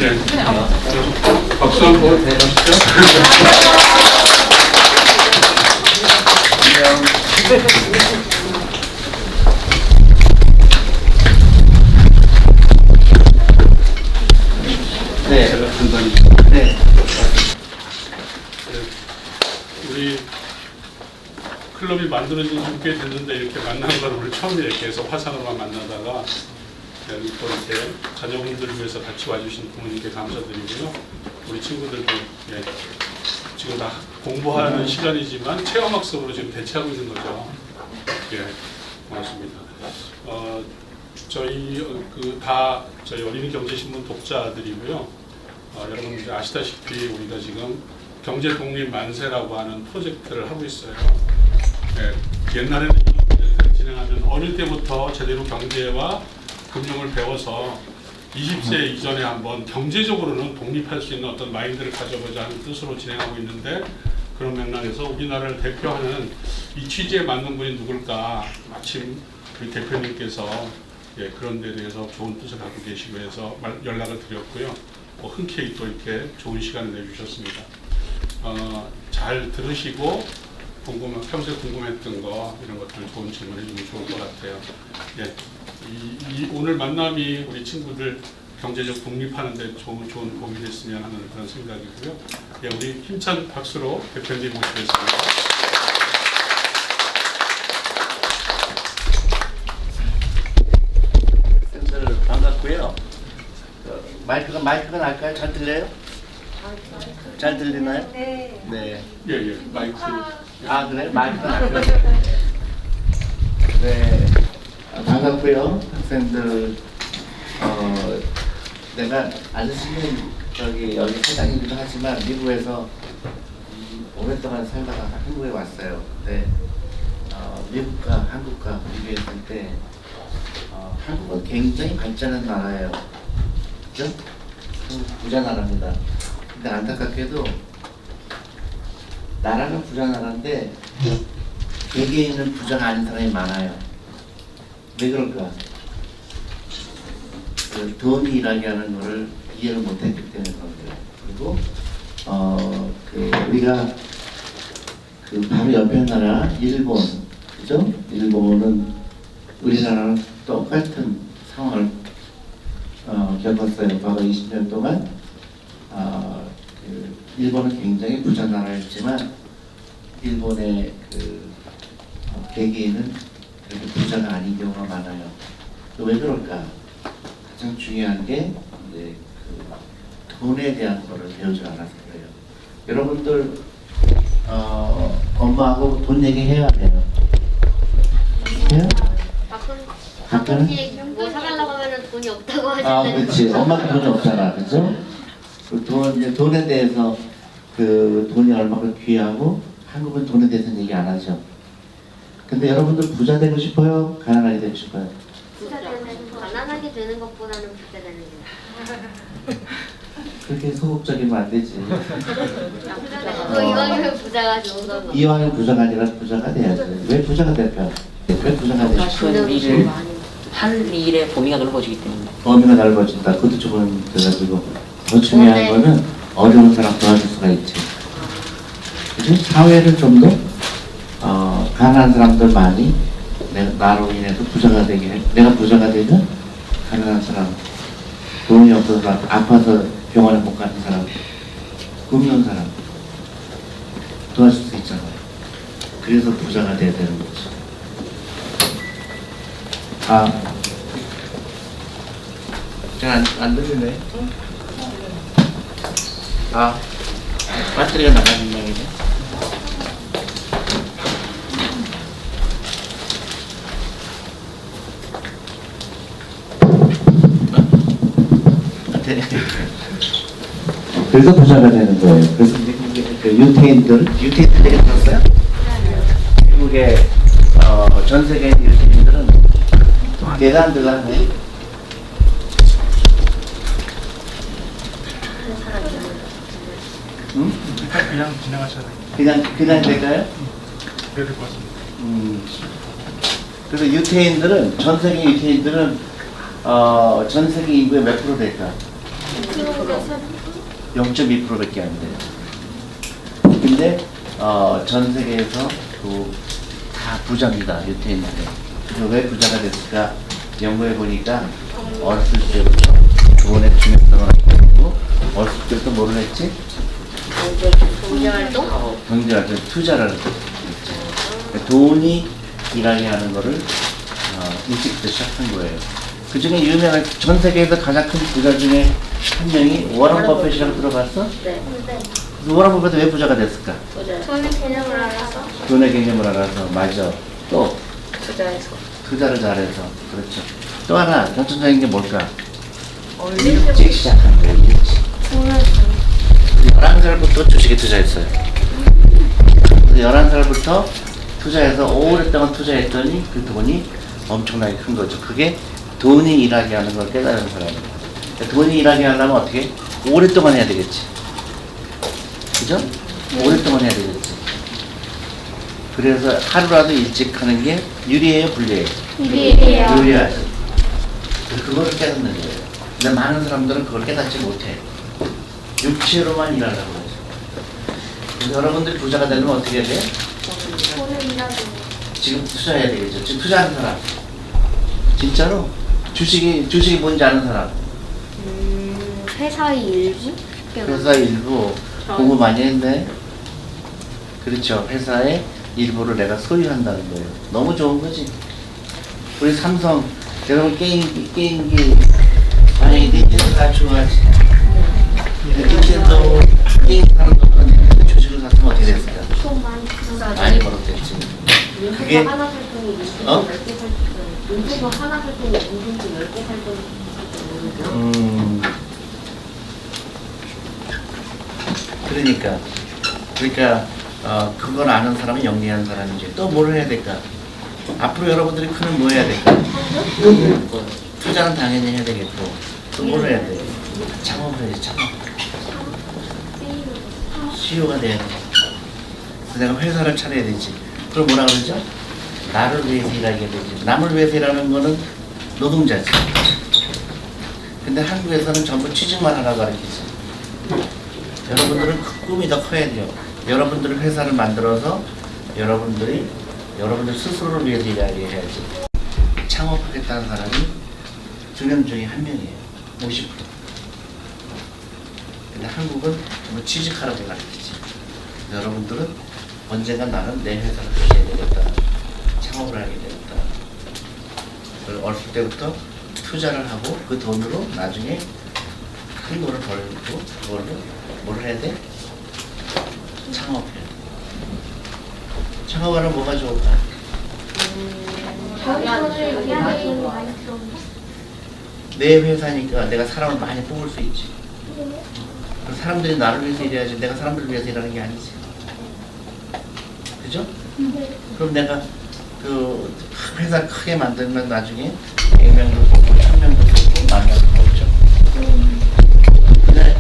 네. 박수 한번 해주시죠. 네. 네. 우리 클럽이 만들어진 지 꽤 됐는데 이렇게 만난 건 오늘 처음에 이렇게 해서 화상으로만 만나다가 또 이렇게 자녀분들을 위해서 같이 와주신 부모님께 감사드리고요. 우리 친구들도 지금 다 공부하는 시간이지만 체험학습으로 지금 대체하고 있는 거죠. 고맙습니다. 저희 저희 어린이 경제신문 독자들이고요. 여러분 이제 아시다시피 우리가 지금 경제 독립 만세라고 하는 프로젝트를 하고 있어요. 옛날에는 이 프로젝트를 진행하면 어릴 때부터 제대로 경제와 금융을 배워서 20세 이전에 한번 경제적으로는 독립할 수 있는 어떤 마인드를 가져보자 하는 뜻으로 진행하고 있는데, 그런 맥락에서 우리나라를 대표하는 이 취지에 맞는 분이 누굴까, 마침 우리 대표님께서 그런 데에 대해서 좋은 뜻을 갖고 계시고 해서 연락을 드렸고요. 흔쾌히 또 이렇게 좋은 시간을 내주셨습니다. 잘 들으시고 평소에 궁금했던 거 이런 것들 좋은 질문해 주면 좋을 것 같아요. 오늘 만남이 우리 친구들 경제적 독립하는 데 좋은 도움이 됐으면 하는 그런 생각이고요. 우리 힘찬 박수로 대표님 모시겠습니다. 학생들 반갑고요. 마이크가 날까요? 잘 들려요? 잘 들리나요? 네. 네. 마이크. 그래요? 마이크가 날까요? 네. 반갑고요. 학생들, 내가 아저씨는 여기 사장이기도 하지만 미국에서 오랫동안 살다가 한국에 왔어요. 네. 미국과 한국과 비교했을 때 한국은 굉장히 발전한 나라예요. 그죠? 부자 나라입니다. 근데 안타깝게도 나라는 부자 나라인데 개개인은 부자가 아닌 사람이 많아요. 왜 그럴까? 돈이 일하게 하는 것을 이해를 못했기 때문에 그런 거예요. 그리고 우리가 바로 옆에 나라 일본, 그죠? 일본은 우리나라랑 똑같은 상황을 겪었어요. 과거 20년 동안. 일본은 굉장히 부자 나라였지만 일본의 개개인은 그렇게 부자가 아닌 경우가 많아요. 왜 그럴까? 가장 중요한 게 이제 돈에 대한 거를 배우지 않아서 그래요. 여러분들 엄마하고 돈 얘기해야 돼요. 해요? 가끔씩 뭐 사가려고 하면 돈이 없다고 하시는데. 그렇지. 엄마도 돈이 없잖아, 그죠? 돈에 대해서 돈이 얼마나 귀하고 한국은 돈에 대해서는 얘기 안 하죠. 근데 여러분들 부자 되고 싶어요? 가난하게 되고 싶어요? 가난하게 되는 것보다는 부자 되는 게. 그렇게 소극적이면 안 되지. 이왕이면 부자가 좋은 거고. 이왕이면 부자가 아니라 부자가 돼야지. 왜 부자가 될까? 왜 부자가 되고 싶어요? 할 일의 범위가 넓어지기 때문에. 범위가 넓어진다. 그것도 조금 돼가지고 더 중요한 거는 어려운 사람 도와줄 수가 있지. 그죠? 사회를 좀 더 가난한 사람들 많이 나로 인해서 부자가 되게 해. 내가 부자가 되면 가난한 사람, 돈이 없어서 아파서 병원에 못 가는 사람, 굶는 사람 도와줄 수 있잖아요. 그래서 부자가 돼야 되는 거지. 잘 안 들리네. 배터리가 나가는 모양이네. 그래서 부자가 되는 거예요. 그래서 미국의 유태인들 얘기 들었어요? 미국의 전 세계 유태인들은 내란들하네. 응? 그냥 지나가셔야 돼요. 그냥 될까요? 그래야 될 것 같습니다. 그래서 유태인들은 전 세계 유태인들은 전 세계 인구의 몇 프로 될까? 0.2%밖에 안 돼요. 근데 전 세계에서 다 부자입니다. 유태인들. 그래서 왜 부자가 됐을까? 연구해 보니까 어렸을 때부터 돈의 중요성을 알고 어렸을 때부터 뭐를 했지? 경제활동? 경제활동, 투자를 했지. 돈이 일하게 하는 거를 일찍부터 시작한 거예요. 그 중에 유명한 전 세계에서 가장 큰 부자 중에 한 명이 워런 버핏이라고 들어봤어? 네. 워런 버핏은 왜 부자가 됐을까? 돈의 개념을 알아서 돈의 개념을 알아서. 맞아. 또 투자해서 투자를 잘해서. 그렇죠. 또 하나 결정적인 게 뭘까? 일찍 시작한 거예요. 일찍. 11살부터 주식에 투자했어요. 11살부터 투자해서 오랫동안 투자했더니 그 돈이 엄청나게 큰 거죠. 그게 돈이 일하게 하는 걸 깨달은 사람이에요. 그러니까 돈이 일하게 하려면 어떻게? 오랫동안 해야 되겠지. 그죠? 오랫동안 해야 되겠지. 그래서 하루라도 일찍 하는 게 유리해요, 불리해요? 유리해요. 유리하죠. 그거를 깨닫는 거예요. 근데 많은 사람들은 그걸 깨닫지 못해. 육체로만 일하려고 하죠. 그래서 여러분들이 부자가 되려면 어떻게 해야 돼요? 지금 투자해야 되겠죠. 지금 투자하는 사람. 진짜로? 주식이 뭔지 아는 사람. 회사의 일부? 회사 일부 공부 많이 했네. 그렇죠. 회사의 일부를 내가 소유한다는 거예요. 너무 좋은 거지. 우리 삼성, 여러분 게임기 만약에 닌텐도가 좋아하지. 닌텐도 게임 사는 것보다 주식을 샀으면 어떻게 됐을까? 많이 벌었겠지. 그게 하나 살 돈이 어? 10개 살 돈. 닌텐도 하나 살 돈이 닌텐도 10개 살 돈이 그러니까 그걸 아는 사람은 영리한 사람이지. 또 뭘 해야 될까? 앞으로 여러분들이 크면 뭐 해야 될까? 투자는 당연히 해야 되겠고 또 뭘 해야 돼? 창업을 해야지. 창업. CEO가 돼야 돼. 내가 회사를 차려야 되지. 그럼 뭐라 그러죠? 나를 위해서 일하게 되지. 남을 위해서 일하는 거는 노동자지. 근데 한국에서는 전부 취직만 하라고 가르치지. 여러분들은 그 꿈이 더 커야 돼요. 여러분들은 회사를 만들어서 여러분들 스스로를 위해서 일하게 해야지. 창업하겠다는 사람이 2명 중에 1명이에요. 50%. 근데 한국은 전부 취직하라고 가르치지. 여러분들은 언젠가 나는 내 회사를 가져야 되겠다. 창업을 하게 되겠다. 그걸 어렸을 때부터 투자를 하고 그 돈으로 나중에 큰 돈을 벌고 그걸로 뭘 해야 돼? 창업해. 창업하면 뭐가 좋을까? 내 회사니까 내가 사람을 많이 뽑을 수 있지. 사람들이 나를 위해서 일해야지 내가 사람들을 위해서 일하는 게 아니지. 그죠? 그럼 내가 그 회사 크게 만들면 나중에 100명도 뽑고 1000명도 뽑고 10,000명도 뽑죠. 근데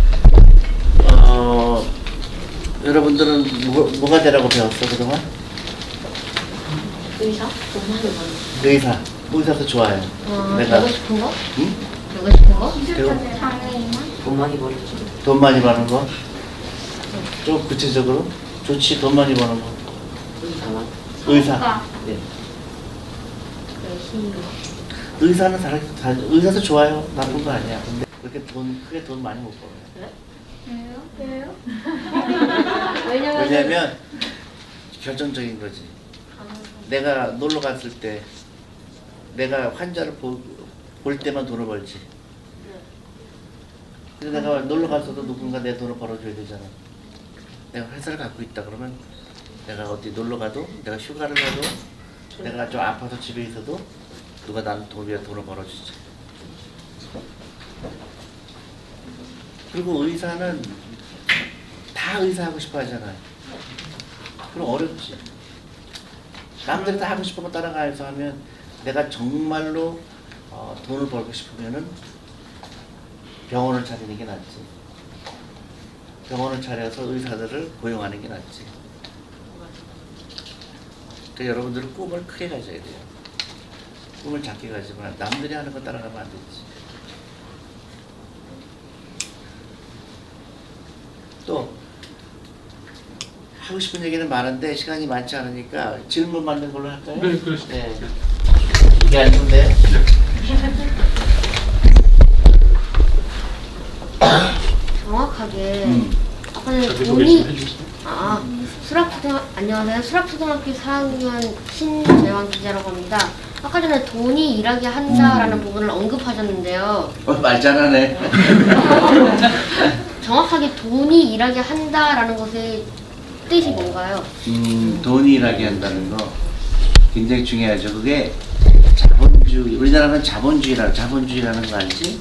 여러분들은 뭐가 되라고 배웠어 그동안? 의사? 돈 많이 버는 의사. 의사도 좋아요. 되고 싶은 거? 응? 되고 싶은 거? 돈 많이 벌었지. 돈 많이 버는 거? 좀 구체적으로? 좋지. 돈 많이 버는 거. 의사. 네. 의사는 의사도 좋아요. 나쁜 거 아니야. 근데 그렇게 크게 돈 많이 못 벌어요. 왜요? 왜냐면 결정적인 거지. 내가 놀러 갔을 때 내가 환자를 볼 때만 돈을 벌지. 근데 내가 놀러 갔어도 누군가 내 돈을 벌어줘야 되잖아. 내가 회사를 갖고 있다 그러면 내가 어디 놀러 가도 내가 휴가를 가도 내가 좀 아파서 집에 있어도 누가 나는 위해 돈을 벌어주지. 그리고 의사는 다 의사하고 싶어 하잖아요. 그럼 어렵지. 남들이 다 하고 싶은 거 따라가서 하면 내가 정말로 돈을 벌고 싶으면은 병원을 차리는 게 낫지. 병원을 차려서 의사들을 고용하는 게 낫지. 그러니까 여러분들은 꿈을 크게 가져야 돼요. 꿈을 작게 가지만 남들이 하는 거 따라가면 안 되지. 또 하고 싶은 얘기는 많은데 시간이 많지 않으니까 질문 받는 걸로 할까요? 네, 그러시죠. 네. 이게 아닌데. 정확하게 아까 전에 자기소개 좀 돈이 해주세요. 안녕하세요. 수락초등학교 4학년 신재환 기자라고 합니다. 아까 전에 돈이 일하게 한다라는 부분을 언급하셨는데요. 말 잘하네. 정확하게 돈이 일하게 한다라는 것의 뜻이 뭔가요? 돈이 일하게 한다는 거 굉장히 중요하죠. 그게 자본주의, 우리나라는 자본주의라는 거 알지?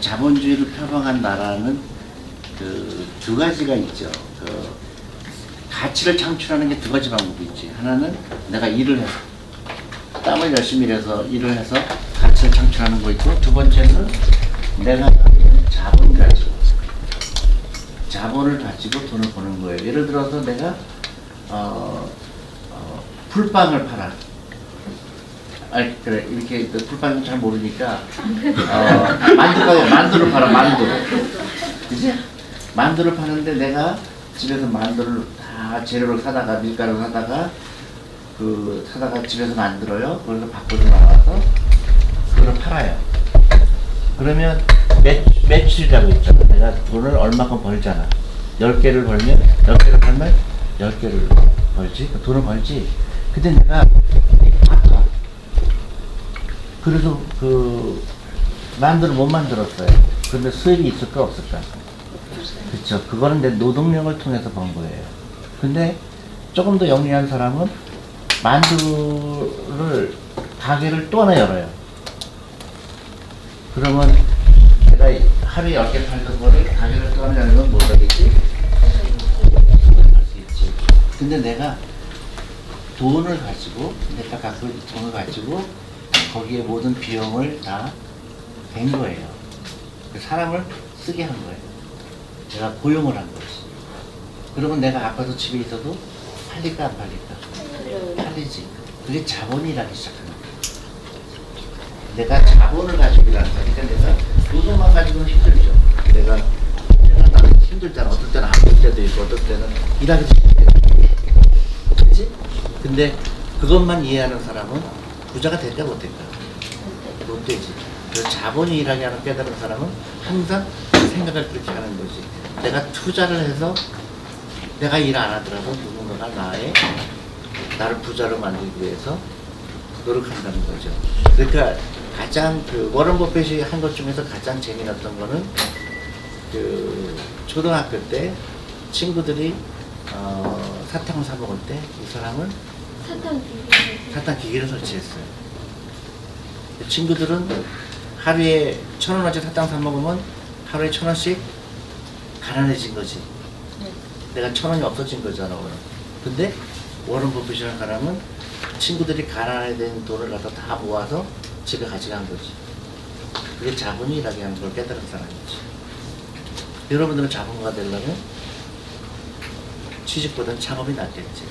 자본주의를 표방한 나라는 그 두 가지가 있죠. 그 가치를 창출하는 게 두 가지 방법이 있지. 하나는 내가 일을 해서 땀을 열심히 일해서 일을 해서 가치를 창출하는 거 있고, 두 번째는 내가 자본을 가지고 돈을 버는 거예요. 예를 들어서 내가 풀빵을 팔아. 아니 그래 이렇게 풀빵은 잘 모르니까 만두를 팔아. 만두. 그치? 만두를 파는데 내가 집에서 만두를 다 재료를 사다가 밀가루를 사다가 집에서 만들어요. 그래서 밖으로 나와서 그걸 팔아요. 그러면 매출이라고 있잖아. 내가 돈을 얼마큼 벌잖아. 10개를 팔면 10개를 벌지. 돈을 벌지. 근데 내가 아파. 그래서 만두를 못 만들었어요. 근데 수입이 있을까 없을까? 그쵸. 그거는 내 노동력을 통해서 번 거예요. 근데 조금 더 영리한 사람은 가게를 또 하나 열어요. 그러면 내가 하루에 10개 팔던 거를 가게를 또 하나 열면 뭐 하겠지? 할 수 있지. 근데 내가 돈을 가지고 거기에 모든 비용을 다 댄 거예요. 사람을 쓰게 한 거예요. 내가 고용을 한 거지. 그러면 내가 아파서 집에 있어도 팔릴까 안 팔릴까? 팔리지. 그게 자본이라기 시작하는 거예요. 내가 자본을 가지고 일하는 거니까 내가 노동만 가지고는 힘들죠. 나는 힘들잖아. 어떨 때는 아플 때도 있고 어떨 때는 일하기 힘들죠. 그치? 근데 그것만 이해하는 사람은 부자가 될까 못 될까? 못 되지. 그래서 자본이 일하게 하는 깨달은 사람은 항상 생각을 그렇게 하는 거지. 내가 투자를 해서 내가 일 안 하더라도 누군가가 나를 부자로 만들기 위해서 노력한다는 거죠. 그러니까 가장 워런 버핏이 한 것 중에서 가장 재미났던 거는 초등학교 때 친구들이 사탕을 사 먹을 때 이 사람은 사탕 기계를 설치했어요. 친구들은 하루에 1,000원어치 사탕 사 먹으면 하루에 1,000원씩 가난해진 거지. 내가 1,000원이 없어진 거잖아 오늘. 근데 워런 버핏이라는 사람은 친구들이 가난해진 돈을 갖다 다 모아서 집에 가져간 거지. 그게 자본이 일하게 하는 걸 깨달은 사람이지. 여러분들은 자본가가 되려면 취직보다는 창업이 낫겠지.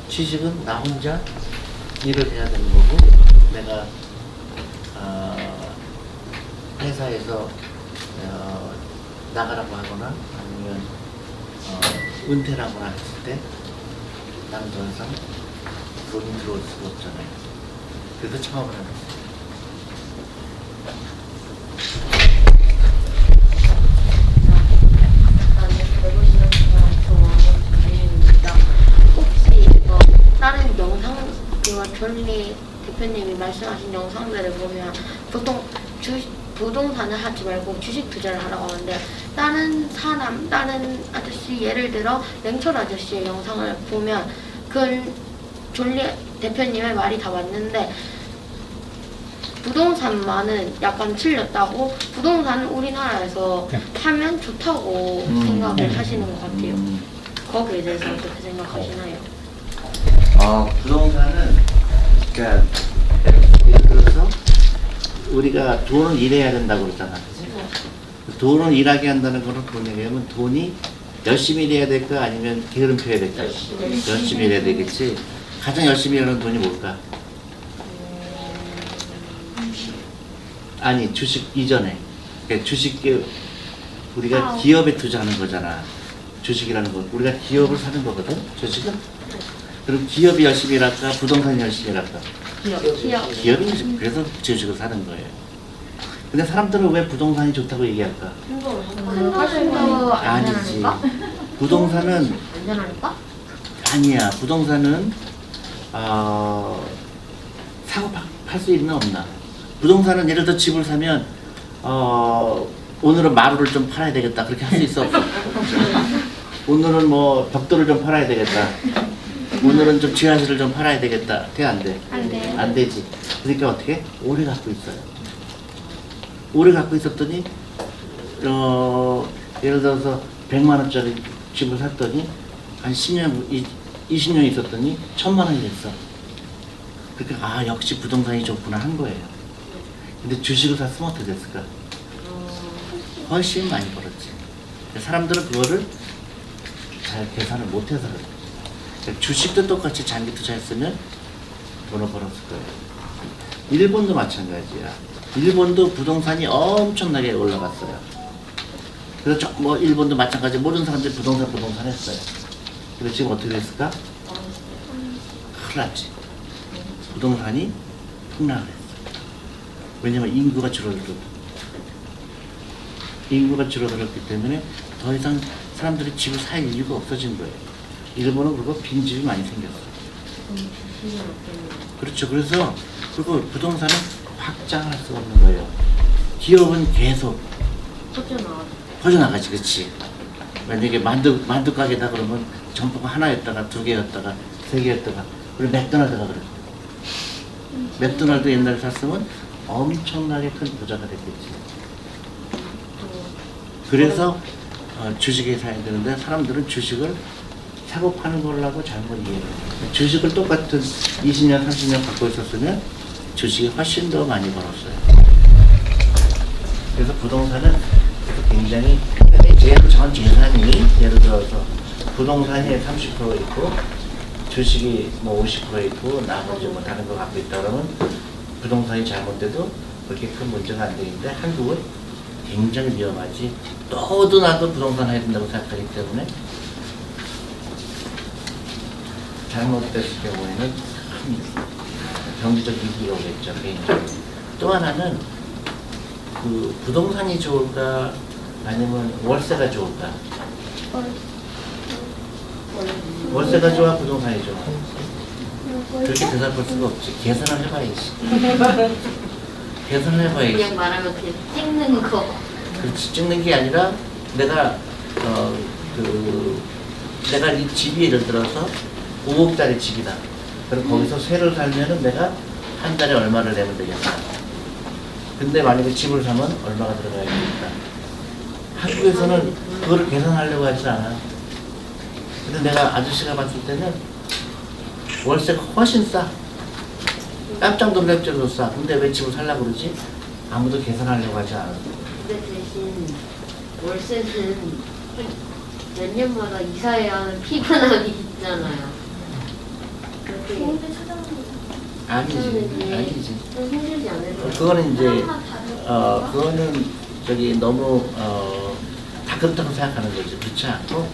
취직은 나 혼자 일을 해야 되는 거고, 내가 회사에서 나가라고 하거나 아니면 은퇴를 하거나 했을 때 나는 더 이상 돈이 들어올 수가 없잖아요. 그래서 창업을 하는 거예요. 혹시 다른 영상과 전리 대표님이 말씀하신 영상들을 보면 보통 부동산을 하지 말고 주식 투자를 하라고 하는데, 다른 아저씨, 예를 들어 냉철 아저씨의 영상을 보면 그건 존리 대표님의 말이 다 맞는데 부동산만은 약간 틀렸다고, 부동산은 우리나라에서 하면 좋다고 생각을 하시는 것 같아요. 거기에 대해서 어떻게 생각하시나요? 부동산은 그러니까 예를 들어서 우리가 돈을 일해야 된다고 그러잖아. 그치? 돈을 일하게 한다는 거는 뭐냐면 돈이 열심히 일해야 될까 아니면 게으름 펴야 될까? 열심히 일해야 되겠지. 가장 열심히 일하는 돈이 뭘까? 아니 주식 이전에. 그러니까 주식 우리가 기업에 투자하는 거잖아. 주식이라는 건 우리가 기업을 사는 거거든. 주식은. 그럼 기업이 열심히 일할까? 부동산이 열심히 일할까? 기업이 그래서 주식을 사는 거예요. 근데 사람들은 왜 부동산이 좋다고 얘기할까? 큰돈도 아니지. 부동산은 안전하니까? 아니야. 부동산은 사고 팔 수 있나 없나? 부동산은 예를 들어 집을 사면 오늘은 마루를 좀 팔아야 되겠다. 그렇게 할 수 있어? 없어? 오늘은 뭐 벽돌을 좀 팔아야 되겠다. 오늘은 좀 지하실을 좀 팔아야 되겠다. 돼? 안 돼? 안 돼. 안 되지. 그러니까 어떻게? 오래 갖고 있어요. 오래 갖고 있었더니 예를 들어서 100만 원짜리 집을 샀더니 한 10년, 20년 있었더니 1000만 원이 됐어. 그러니까 역시 부동산이 좋구나 한 거예요. 근데 주식을 샀으면 어떻게 됐을까? 훨씬 많이 벌었지. 사람들은 그거를 잘 계산을 못해서 그래. 그러니까 주식도 똑같이 장기 투자했으면 돈을 벌었을 거예요. 일본도 마찬가지야. 일본도 부동산이 엄청나게 올라갔어요. 그래서 뭐 일본도 마찬가지. 모든 사람들이 부동산 했어요. 근데 지금 어떻게 됐을까? 큰일 났지. 부동산이 폭락을 했어. 왜냐면 인구가 줄어들었기 때문에 더 이상 사람들이 집을 살 이유가 없어진 거예요. 일본은 그리고 빈집이 많이 생겼어. 그렇죠. 그래서 그리고 부동산은 확장할 수가 없는 거예요. 기업은 계속 퍼져나가지. 그렇지. 만약에 만두 가게다 그러면 점포가 하나였다가 2개였다가 3개였다가 그리고 맥도날드가 그래. 맥도날드 옛날에 샀으면 엄청나게 큰 부자가 됐겠지. 그래서 주식에 사야 되는데 사람들은 주식을 사고 파는 걸라고 잘못 이해해요. 주식을 똑같은 20년, 30년 갖고 있었으면 주식이 훨씬 더 많이 벌었어요. 그래서 부동산은 굉장히 전 재산이 예를 들어서 부동산이 30% 있고 주식이 뭐 50% 있고 나머지 뭐 다른 거 갖고 있다 그러면 부동산이 잘못돼도 그렇게 큰 문제가 안 되는데 한국은 굉장히 위험하지. 너도 나도 부동산 해야 된다고 생각하기 때문에 잘못됐을 경우에는 큰 경제적 위기가 오겠죠. 개인적으로. 또 하나는 그 부동산이 좋을까 아니면 월세가 좋을까? 월세가 좋아, 부동산이 좋아? 그렇게 대답할 수가 없지. 계산을 해봐야지. 계산을 해봐야지. 그냥 말하면 그냥 찍는 거. 그렇지. 찍는 게 아니라 내가 내가 이 집이 예를 들어서 5억짜리 집이다. 그럼 거기서 세를 살면은 내가 한 달에 얼마를 내면 되겠다. 근데 만약에 집을 사면 얼마가 들어가야 되겠다. 한국에서는 그거를 계산하려고 하지 않아. 근데 내가 아저씨가 봤을 때는 월세가 훨씬 싸. 깜짝 놀랄 정도로 싸. 근데 왜 집을 살려고 그러지? 아무도 계산하려고 하지 않아. 근데 대신 월세는 몇 년마다 이사해야 하는 피곤함이 있잖아요. 아니지. 좀 힘들지 않아요? 그거는 이제 그거는 너무 다 그렇다고 생각하는 거지. 그렇지 않고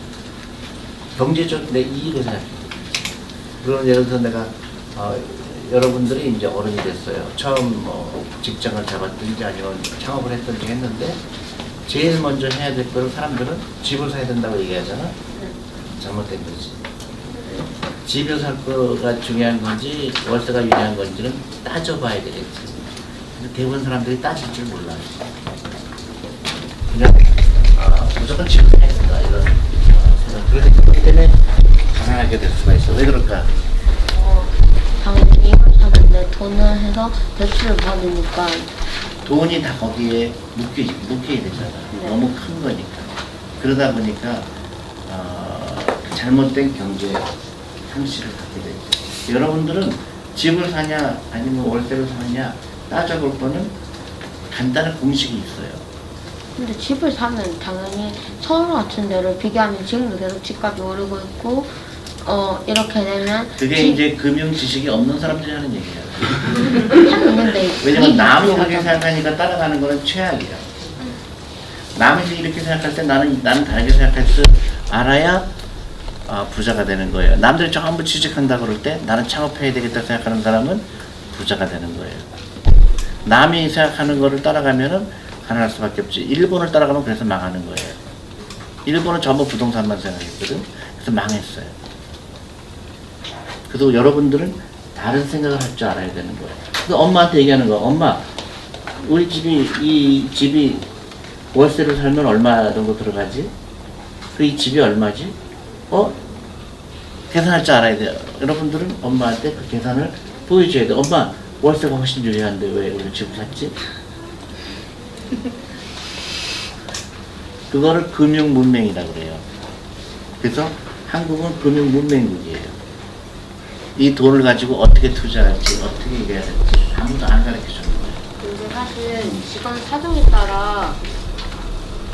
경제적 내 이익을 생각해. 그럼 예를 들어서 내가 여러분들이 이제 어른이 됐어요. 처음 뭐 직장을 잡았든지 아니면 창업을 했든지 했는데 제일 먼저 해야 될 거를 사람들은 집을 사야 된다고 얘기하잖아. 잘못된 거지. 집을 살 거가 중요한 건지 월세가 유리한 건지는 따져봐야 되겠지. 근데 대부분 사람들이 따질 줄 몰라. 그냥 무조건 집을 사야 된다 이런 생각. 그렇기 때문에 가난하게 될 수가 있어. 왜 그럴까? 당연히 이걸 사는데 돈을 해서 대출을 받으니까 돈이 다 거기에 묶여야 되잖아. 네. 너무 큰 거니까. 그러다 보니까 잘못된 경제 상식을 갖게 되죠. 여러분들은 집을 사냐 아니면 월세를 사냐 따져볼 거는 간단한 공식이 있어요. 근데 집을 사면 당연히 서울 같은 데를 비교하면 지금도 계속 집값이 오르고 있고 이렇게 되면 그게 이제 금융 지식이 없는 사람들이 하는 얘기야. 있는데 왜냐면 남이 그렇게 생각하니까 따라가는 거는 최악이야. 남이 이렇게 생각할 때 나는 다르게 생각할 줄 알아야 부자가 되는 거예요. 남들이 전부 취직한다 그럴 때 나는 창업해야 되겠다 생각하는 사람은 부자가 되는 거예요. 남이 생각하는 거를 따라가면은 가난할 수밖에 없지. 일본을 따라가면 그래서 망하는 거예요. 일본은 전부 부동산만 생각했거든. 그래서 망했어요. 그래서 여러분들은 다른 생각을 할 줄 알아야 되는 거예요. 그래서 엄마한테 얘기하는 거, 엄마, 우리 이 집이 월세로 살면 얼마 정도 들어가지? 그 이 집이 얼마지? 계산할 줄 알아야 돼요. 여러분들은 엄마한테 그 계산을 보여줘야 돼요. 엄마, 월세가 훨씬 유리한데 왜 우리 집을 샀지? 그거를 금융문맹이라고 그래요. 그래서 한국은 금융문맹국이에요. 이 돈을 가지고 어떻게 투자할지, 어떻게 일해야 될지 아무도 안 가르쳐 주는 거예요. 근데 사실 집안 사정에 따라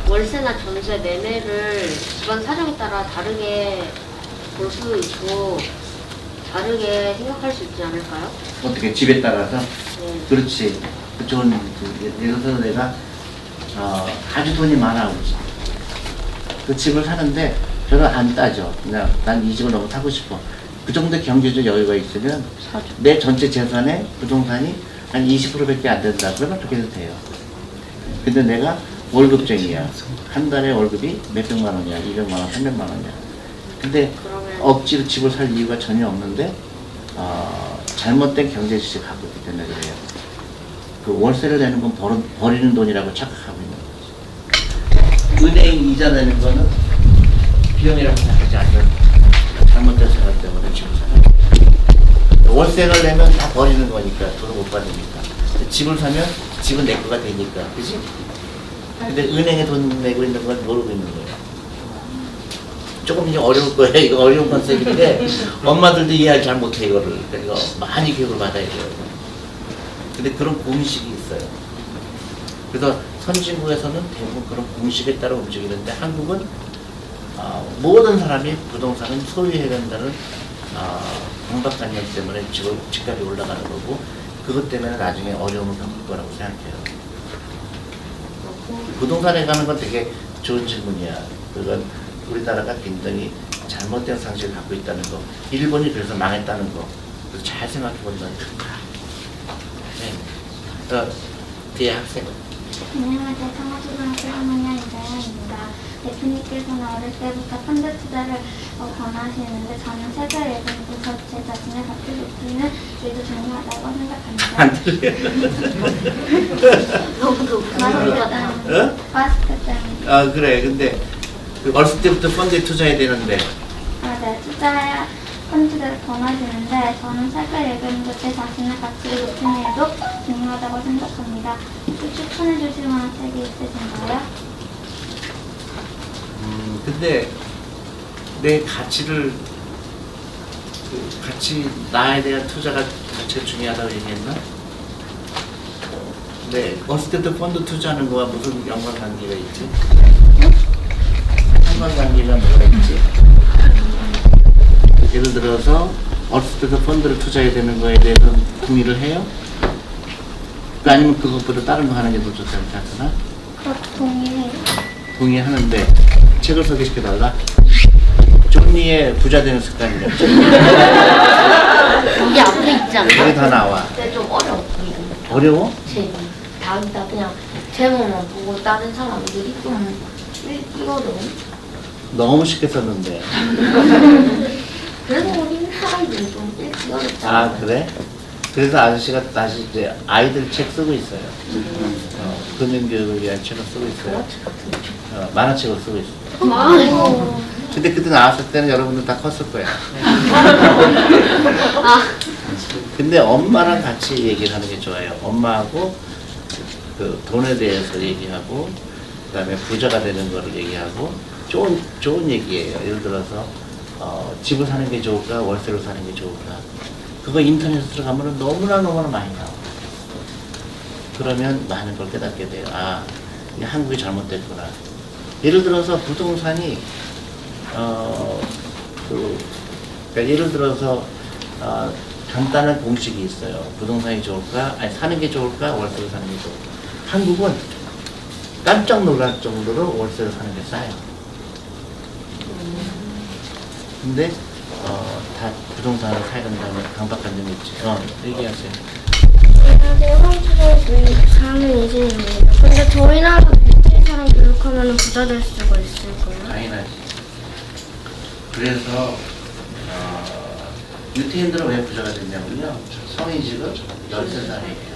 월세나 전세 매매를 집안 사정에 따라 다르게 볼 수 있고 다르게 생각할 수 있지 않을까요? 어떻게 집에 따라서? 네. 그렇지. 그 좋은 예를 들어서 내가 아주 돈이 많아 우리 집. 그 집을 사는데 저는 안 따져. 그냥 난 이 집을 너무 사고 싶어. 그 정도 경제적 여유가 있으면 내 전체 재산의 부동산이 한 20%밖에 안 된다. 그러면 그렇게 해도 돼요. 근데 내가 월급쟁이야. 한 달에 월급이 몇백만 원이야. 200만 원, 300만 원이야. 근데 그러면 억지로 집을 살 이유가 전혀 없는데 잘못된 경제 지식을 갖고 있기 때문에 그래요. 그 월세를 내는 건 버리는 돈이라고 착각하고 있는 거죠. 은행 이자 내는 거는 비용이라고 생각하지 않아요. 잘못된 생각 때문에 집을 사요. 월세를 내면 다 버리는 거니까 돈을 못 받으니까. 집을 사면 집은 내 거가 되니까, 그지? 근데 은행에 돈 내고 있는 건 모르고 있는 거예요. 조금 이제 어려울 거예요. 이거 어려운 컨셉인데 엄마들도 이해를 잘 못해 이거를. 그러니까 많이 교육을 받아야 돼요. 근데 그런 공식이 있어요. 그래서 선진국에서는 대부분 그런 공식에 따라 움직이는데 한국은 모든 사람이 부동산은 소유해야 된다는 강박관념 때문에 집값이 올라가는 거고 그것 때문에 나중에 어려움을 겪을 거라고 생각해요. 부동산에 가는 건 되게 좋은 질문이야. 그건 우리나라가 굉장히 잘못된 상식을 갖고 있다는 거. 일본이 그래서 망했다는 거. 그래서 잘 생각해 본다는 거. 네. 뒤에 학생. 안녕하세요. 청와초등학교 3학년 이다현입니다. 대표님께서는 어릴 때부터 펀드 투자를 권하시는데 저는 세계 예금부터 제 자신의 가치 높이는 일도 중요하다고 생각합니다. 안 들려. 너무 부담스럽다. 마스크 때문에. 그래. 근데 그 어렸을 때부터 펀드에 투자해야 되는데. 네. 투자해야 펀드를 권하시는데 저는 세계 예금부 제 자신의 가치를 높이는 일도 중요하다고 생각합니다. 혹시 추천해 주실 만한 책이 있으신가요? 근데 내 가치를 나에 대한 투자가 가치가 중요하다고 얘기했나? 네, 어렸을 때부터 펀드 투자하는 거와 무슨 연관관계가 있지? 상관관계가 뭐가 있지? 예를 들어서 어렸을 때부터 펀드를 투자해야 되는 거에 대해서 동의를 해요? 아니면 그것보다 다른 거 하는 게 더 좋다고 생각하나? 동의해요. 동의하는데 책을 소개시켜달라. 존니의 부자 되는 습관이라고. 여기 앞에 있잖아. 여기 다 나와. 근데 좀 어려워. 어려워? 다 그냥 제목만 보고 다른 사람들이 좀 이거를 너무 쉽게 썼는데. 그래서 우리 사람들이 좀 읽기 어렵잖아. 그래? 그래서 아저씨가 다시 이제 아이들 책 쓰고 있어요. 금융교육을 위한 책을 쓰고 있어요. 만화책을 쓰고 있어요. 아이고. 근데 그때 나왔을 때는 여러분들 다 컸을 거야. 근데 엄마랑 같이 얘기를 하는 게 좋아요. 엄마하고 그 돈에 대해서 얘기하고 그다음에 부자가 되는 거를 얘기하고 좋은 얘기예요. 예를 들어서 집을 사는 게 좋을까 월세로 사는 게 좋을까 그거 인터넷에 들어가면 너무나 많이 나와. 그러면 많은 걸 깨닫게 돼요. 이게 한국이 잘못됐구나. 예를 들어서 부동산이 그러니까 예를 들어서 간단한 공식이 있어요. 부동산이 좋을까? 아니 사는 게 좋을까? 월세로 사는 게 좋을까? 한국은 깜짝 놀랄 정도로 월세를 사는 게 싸요. 근데 다 부동산을 사야 된다는 강박관념이 있지. 얘기하세요. 안녕하세요. 황치대 사는 이진입니다. 근데 저희 나라 유태인처럼 교육하면 부자 될 수가 있을까요? 당연하지. 그래서 유태인들은 왜 부자가 됐냐면요. 성인식은 13살이에요.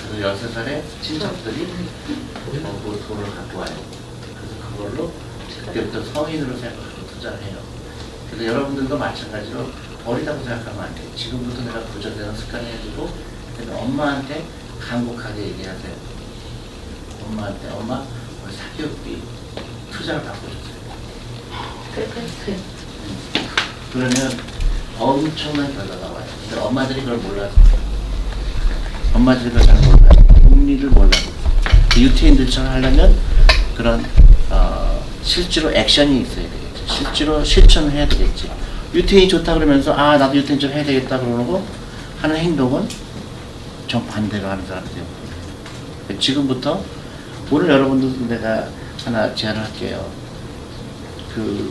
그래서 13살에 친척들이 돈을 갖고 와요. 그래서 그걸로 그때부터 성인으로 생각하고 투자를 해요. 그래서 여러분들도 마찬가지로 어리다고 생각하면 안 돼요. 지금부터 내가 부자 되는 습관이 해주고, 그래서 엄마한테 간곡하게 얘기하세요. 엄마한테, 엄마, 우리 사교육비 투자를 바꿔주세요. 그렇게 했어요. 그러면 엄청난 결과가 와요. 근데 엄마들이 그걸 몰라서. 엄마들이 그걸 잘 몰라요. 국리를 몰라요. 유태인들처럼 하려면 그런 실제로 액션이 있어야 되겠죠. 실제로 실천을 해야 되겠지. 유태인이 좋다 그러면서 나도 유태인 좀 해야 되겠다 그러고 하는 행동은 정반대로 하는 사람들이에요. 지금부터 오늘 여러분들 내가 하나 제안을 할게요.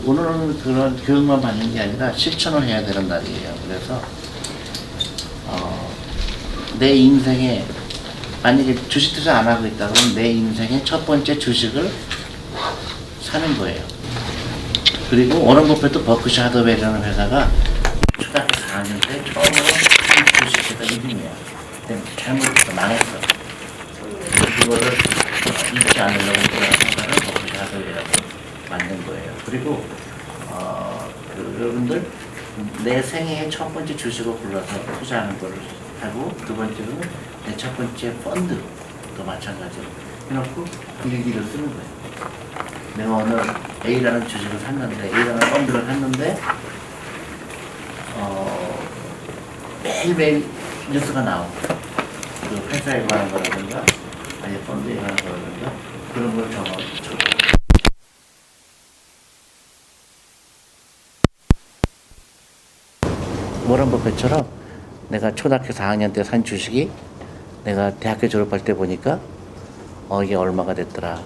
오늘은 그런 교육만 받는 게 아니라 실천을 해야 되는 날이에요. 그래서 내 인생에 만약에 주식 투자 안 하고 있다 그러면 내 인생의 첫 번째 주식을 사는 거예요. 그리고 워런 버핏도 버크셔 하더웨이라는 회사가 초등학교 4학년 때 처음으로 주식회사 1등이에요. 그때 잘못해서 망했어. 그거를 잊지 않으려고 그런 회사를 버크셔 하더웨이라고 만든 거예요. 그리고 여러분들 내 생애의 첫 번째 주식을 골라서 투자하는 거를 하고, 두 번째로는 내 첫 번째 펀드도 마찬가지로 해놓고 일기를 쓰는 거예요. 내가 오늘 A라는 주식을 샀는데, A라는 펀드를 샀는데 매일매일 뉴스가 나오고, 그 회사에 관한 거라든가 아니 펀드에 관한 거라든가 그런 걸 적어. 워런 버핏처럼 내가 초등학교 4학년 때 산 주식이 내가 대학교 졸업할 때 보니까 이게 얼마가 됐더라.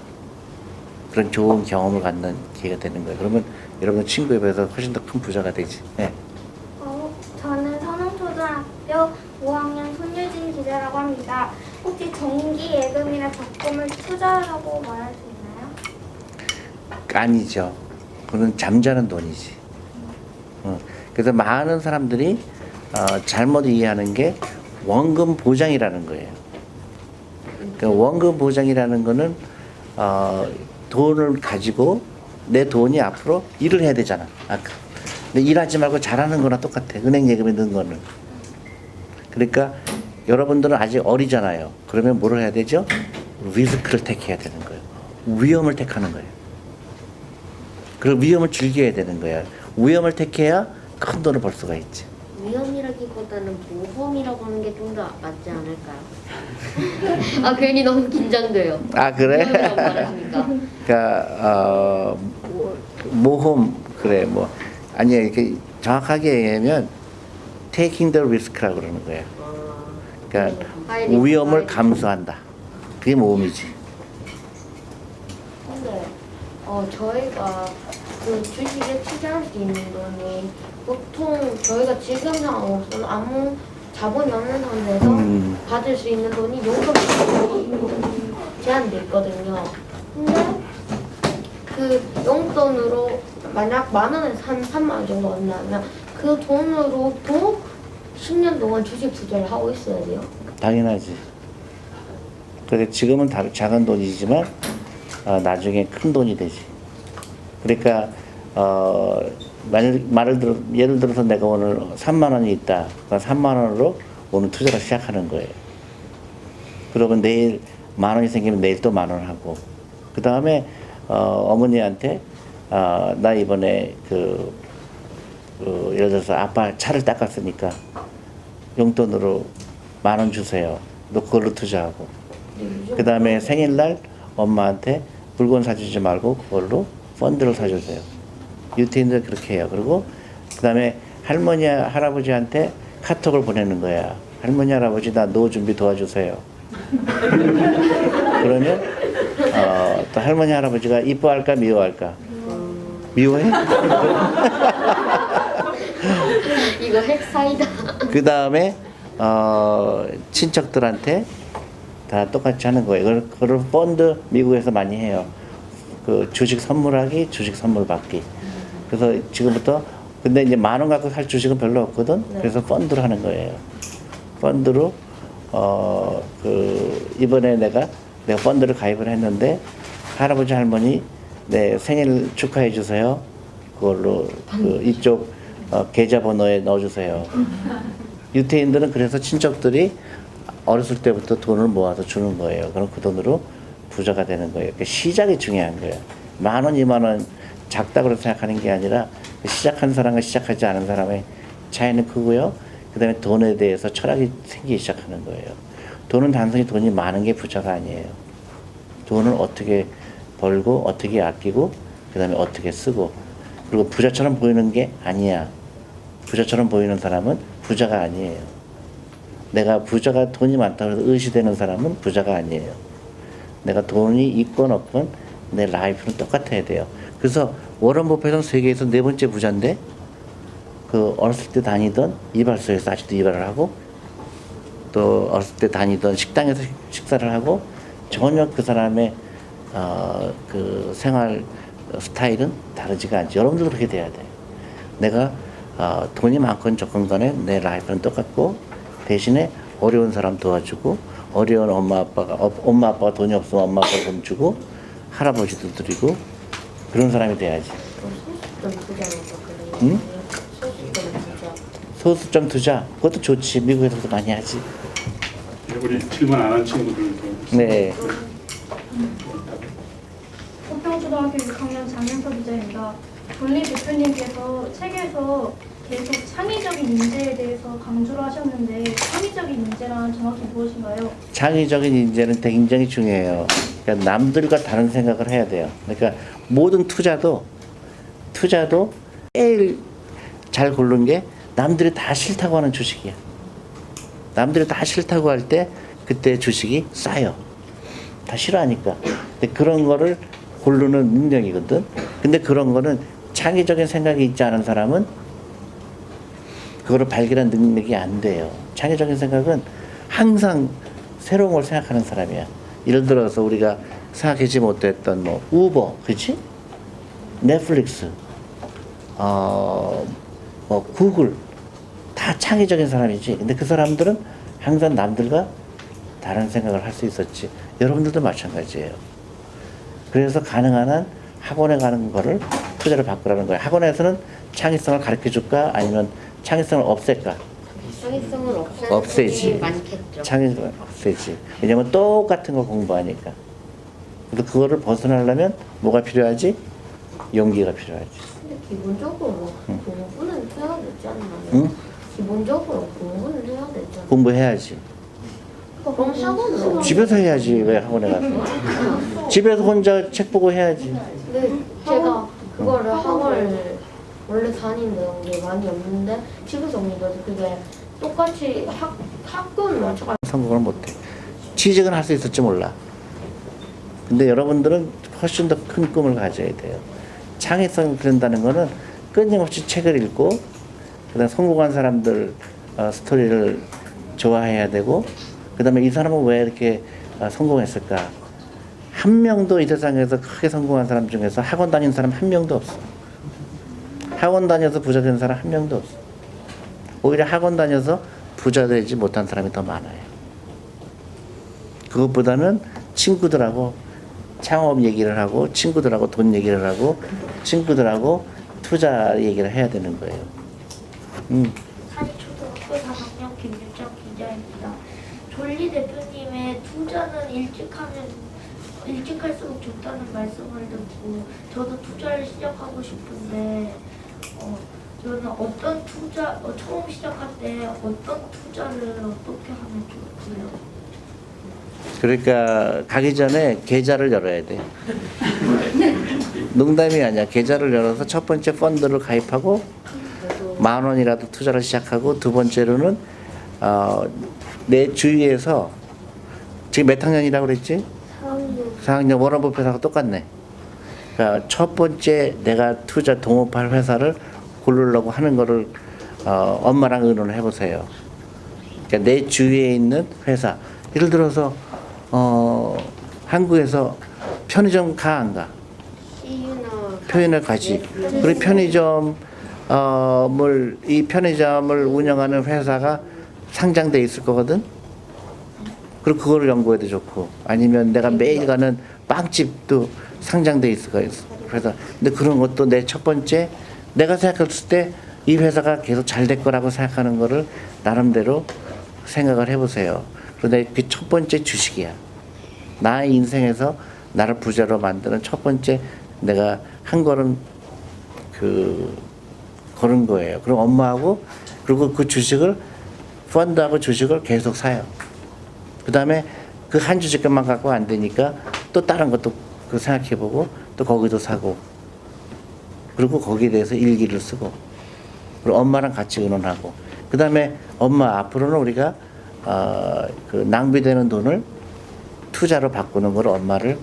그런 좋은 경험을 갖는 기회가 되는 거예요. 그러면 여러분 친구에 비해서 훨씬 더 큰 부자가 되지. 네. 저는 선홍초등학교 5학년 손유진 기자라고 합니다. 혹시 정기 예금이나 적금을 투자라고 말할 수 있나요? 아니죠. 그건 잠자는 돈이지. 그래서 많은 사람들이 잘못 이해하는 게 원금 보장이라는 거예요. 그러니까 원금 보장이라는 거는 돈을 가지고 내 돈이 앞으로 일을 해야 되잖아. 아까. 근데 일하지 말고 잘하는 거나 똑같아. 은행 예금에 넣은 거는. 그러니까 여러분들은 아직 어리잖아요. 그러면 뭘 해야 되죠? 리스크를 택해야 되는 거예요. 위험을 택하는 거예요. 그리고 위험을 즐겨야 되는 거야. 위험을 택해야 큰 돈을 벌 수가 있지. 위험이라기보다는 모험이라고 하는 게 좀 더 맞지 않을까요? 괜히 너무 긴장돼요. 그래? 위험이라고 말하시니까. 그러니까 모험 그래 아니야 이렇게 정확하게 얘기하면 taking the risk라고 그러는 거야. 그러니까 위험을 감수한다. 그게 모험이지. 근데 저희가 그 주식에 투자할 수 있는 돈이 보통 저희가 지금 상황으로서는 아무 자본이 없는 상태에서 받을 수 있는 돈이 용돈이 제한돼 있거든요. 근데 그 용돈으로 만약 10,000원에서 한 30,000원 정도 얻는다면 그 돈으로 또 10년 동안 주식 투자를 하고 있어야 돼요. 당연하지. 그래 지금은 작은 돈이지만 나중에 큰 돈이 되지. 그러니까 예를 들어서 내가 오늘 3만 원이 있다. 그럼 3만 원으로 오늘 투자를 시작하는 거예요. 그러면 내일 10,000원이 생기면 내일 또 10,000원 하고, 그 다음에 어머니한테 나 이번에 예를 들어서 아빠 차를 닦았으니까 용돈으로 10,000원 주세요. 너 그걸로 투자하고, 그 다음에 생일날 엄마한테 물건 사주지 말고 그걸로 펀드를 사주세요. 유태인들 그렇게 해요. 그리고 그 다음에 할머니 할아버지한테 카톡을 보내는 거야. 할머니 할아버지 나 노후 준비 도와주세요. 그러면 또 할머니 할아버지가 이뻐할까 미워할까? 미워해? 이거 핵사이다. 그 다음에 친척들한테 다 똑같이 하는 거예요. 그걸 펀드 미국에서 많이 해요. 그 주식 선물하기, 주식 선물 받기. 그래서 지금부터 근데 이제 10,000원 갖고 살 주식은 별로 없거든. 그래서 펀드로 하는 거예요. 펀드로 이번에 내가 펀드를 가입을 했는데 할아버지 할머니 내 생일 축하해 주세요. 그걸로 이쪽 계좌번호에 넣어주세요. 유태인들은 그래서 친척들이 어렸을 때부터 돈을 모아서 주는 거예요. 그럼 그 돈으로 부자가 되는 거예요. 그러니까 시작이 중요한 거예요. 10,000원, 20,000원 작다고 생각하는 게 아니라 시작한 사람과 시작하지 않은 사람의 차이는 크고요. 그 다음에 돈에 대해서 철학이 생기기 시작하는 거예요. 돈은 단순히 돈이 많은 게 부자가 아니에요. 돈을 어떻게 벌고 어떻게 아끼고 그 다음에 어떻게 쓰고 그리고 부자처럼 보이는 게 아니야. 부자처럼 보이는 사람은 부자가 아니에요. 내가 부자가 돈이 많다고 해서 의시되는 사람은 부자가 아니에요. 내가 돈이 있건 없건 내 라이프는 똑같아야 돼요. 그래서 워런 버핏은 세계에서 4번째 부자인데 그 어렸을 때 다니던 이발소에서 아직도 이발을 하고 또 어렸을 때 다니던 식당에서 식사를 하고 전혀 그 사람의 그 생활 스타일은 다르지가 않죠. 여러분도 그렇게 돼야 돼요. 내가 돈이 많건 적건 간에 내 라이프는 똑같고 대신에 어려운 사람 도와주고 어려운 엄마 아빠가 돈이 없으면 엄마 아빠가 돈 주고 할아버지도 드리고 그런 사람이 돼야지. 응? 소수점 투자 그것도 좋지. 미국에서도 많이 하지. 우리 질문 안 한 친구들도 네. 호평초등학교 6학년 장현서 기자입니다. 존리 대표님께서 책에서 계속 창의적인 인재에 대해서 강조를 하셨는데 창의적인 인재란 정확히 무엇인가요? 창의적인 인재는 굉장히 중요해요. 그러니까 남들과 다른 생각을 해야 돼요. 그러니까 모든 투자도 제일 잘 고른 게 남들이 다 싫다고 하는 주식이야. 남들이 다 싫다고 할 때 그때 주식이 싸요. 다 싫어하니까. 근데 그런 거를 고르는 능력이거든. 근데 그런 거는 창의적인 생각이 있지 않은 사람은 그거를 발견한 능력이 안 돼요. 창의적인 생각은 항상 새로운 걸 생각하는 사람이야. 예를 들어서 우리가 생각하지 못했던 뭐 우버, 그렇지? 넷플릭스, 뭐 구글 다 창의적인 사람이지. 근데 그 사람들은 항상 남들과 다른 생각을 할 수 있었지. 여러분들도 마찬가지예요. 그래서 가능한 한 학원에 가는 거를 투자를 바꾸라는 거예요. 학원에서는 창의성을 가르쳐 줄까 아니면 창의성을 없앨까? 창의성을 없애는 없애지. 게 많겠죠. 창의성을 없애지. 왜냐면 똑같은 거 공부하니까. 그래서 그거를 벗어나려면 뭐가 필요하지? 용기가 필요하지. 근데 기본적으로 공부는 해야 되지 않나요? 응? 기본적으로 공부는 해야 되잖아요. 공부해야지. 그럼 학원은 집에서 해야지. 왜 학원에 가서? 집에서 혼자 책 보고 해야지. 근데 제가 그거를 학원을 원래 다니는 게 많이 없는데 집에서 공부해서 그게 똑같이 학교는 마찬가지. 성공을 못해. 취직은 할 수 있을지 몰라. 근데 여러분들은 훨씬 더 큰 꿈을 가져야 돼요. 창의성을 기른다는 거는 끊임없이 책을 읽고 그다음 성공한 사람들 스토리를 좋아해야 되고 그다음에 이 사람은 왜 이렇게 성공했을까? 한 명도 이 세상에서 크게 성공한 사람 중에서 학원 다닌 사람 한 명도 없어. 학원 다녀서 부자 된 사람 한 명도 없어. 오히려 학원 다녀서 부자 되지 못한 사람이 더 많아요. 그것보다는 친구들하고 창업 얘기를 하고 친구들하고 돈 얘기를 하고 친구들하고 투자 얘기를 해야 되는 거예요. 사립초등학교 4학년 김유정 기자입니다. 졸리 대표님의 투자는 일찍 할수록 좋다는 말씀을 듣고 저도 투자를 시작하고 싶은데 저는 어떤 투자 처음 시작할 때 어떤 투자를 어떻게 하면 좋을까요? 그러니까 가기 전에 계좌를 열어야 돼. 농담이 아니야. 계좌를 열어서 첫 번째 펀드를 가입하고 10,000원이라도 투자를 시작하고 두 번째로는 내 주위에서 지금 몇 학년이라고 그랬지? 4학년 워런버핏하고 똑같네. 그러니까 첫 번째 내가 투자 동업할 회사를 고르려고 하는 거를 엄마랑 의논을 해보세요. 그러니까 내 주위에 있는 회사, 예를 들어서 한국에서 편의점 가 안 가? 편의점을 가지. 그리고 이 편의점을 운영하는 회사가 상장돼 있을 거거든. 그리고 그거를 연구해도 좋고, 아니면 내가 매일 가는 빵집도 상장돼 있을 거 있어. 그래서 근데 그런 것도 내 첫 번째 내가 생각했을 때 이 회사가 계속 잘 될 거라고 생각하는 거를 나름대로 생각을 해보세요. 그런데 그 첫 번째 주식이야. 나의 인생에서 나를 부자로 만드는 첫 번째 내가 한 걸음 걸은 거예요. 그럼 엄마하고 그리고 그 주식을 펀드하고 주식을 계속 사요. 그 다음에 그 한 주식만 갖고 안 되니까 또 다른 것도 생각해보고 또 거기도 사고 그리고 거기에 대해서 일기를 쓰고 그리고 엄마랑 같이 의논하고 그 다음에 엄마 앞으로는 우리가 그 낭비되는 돈을 투자로 바꾸는 걸 엄마를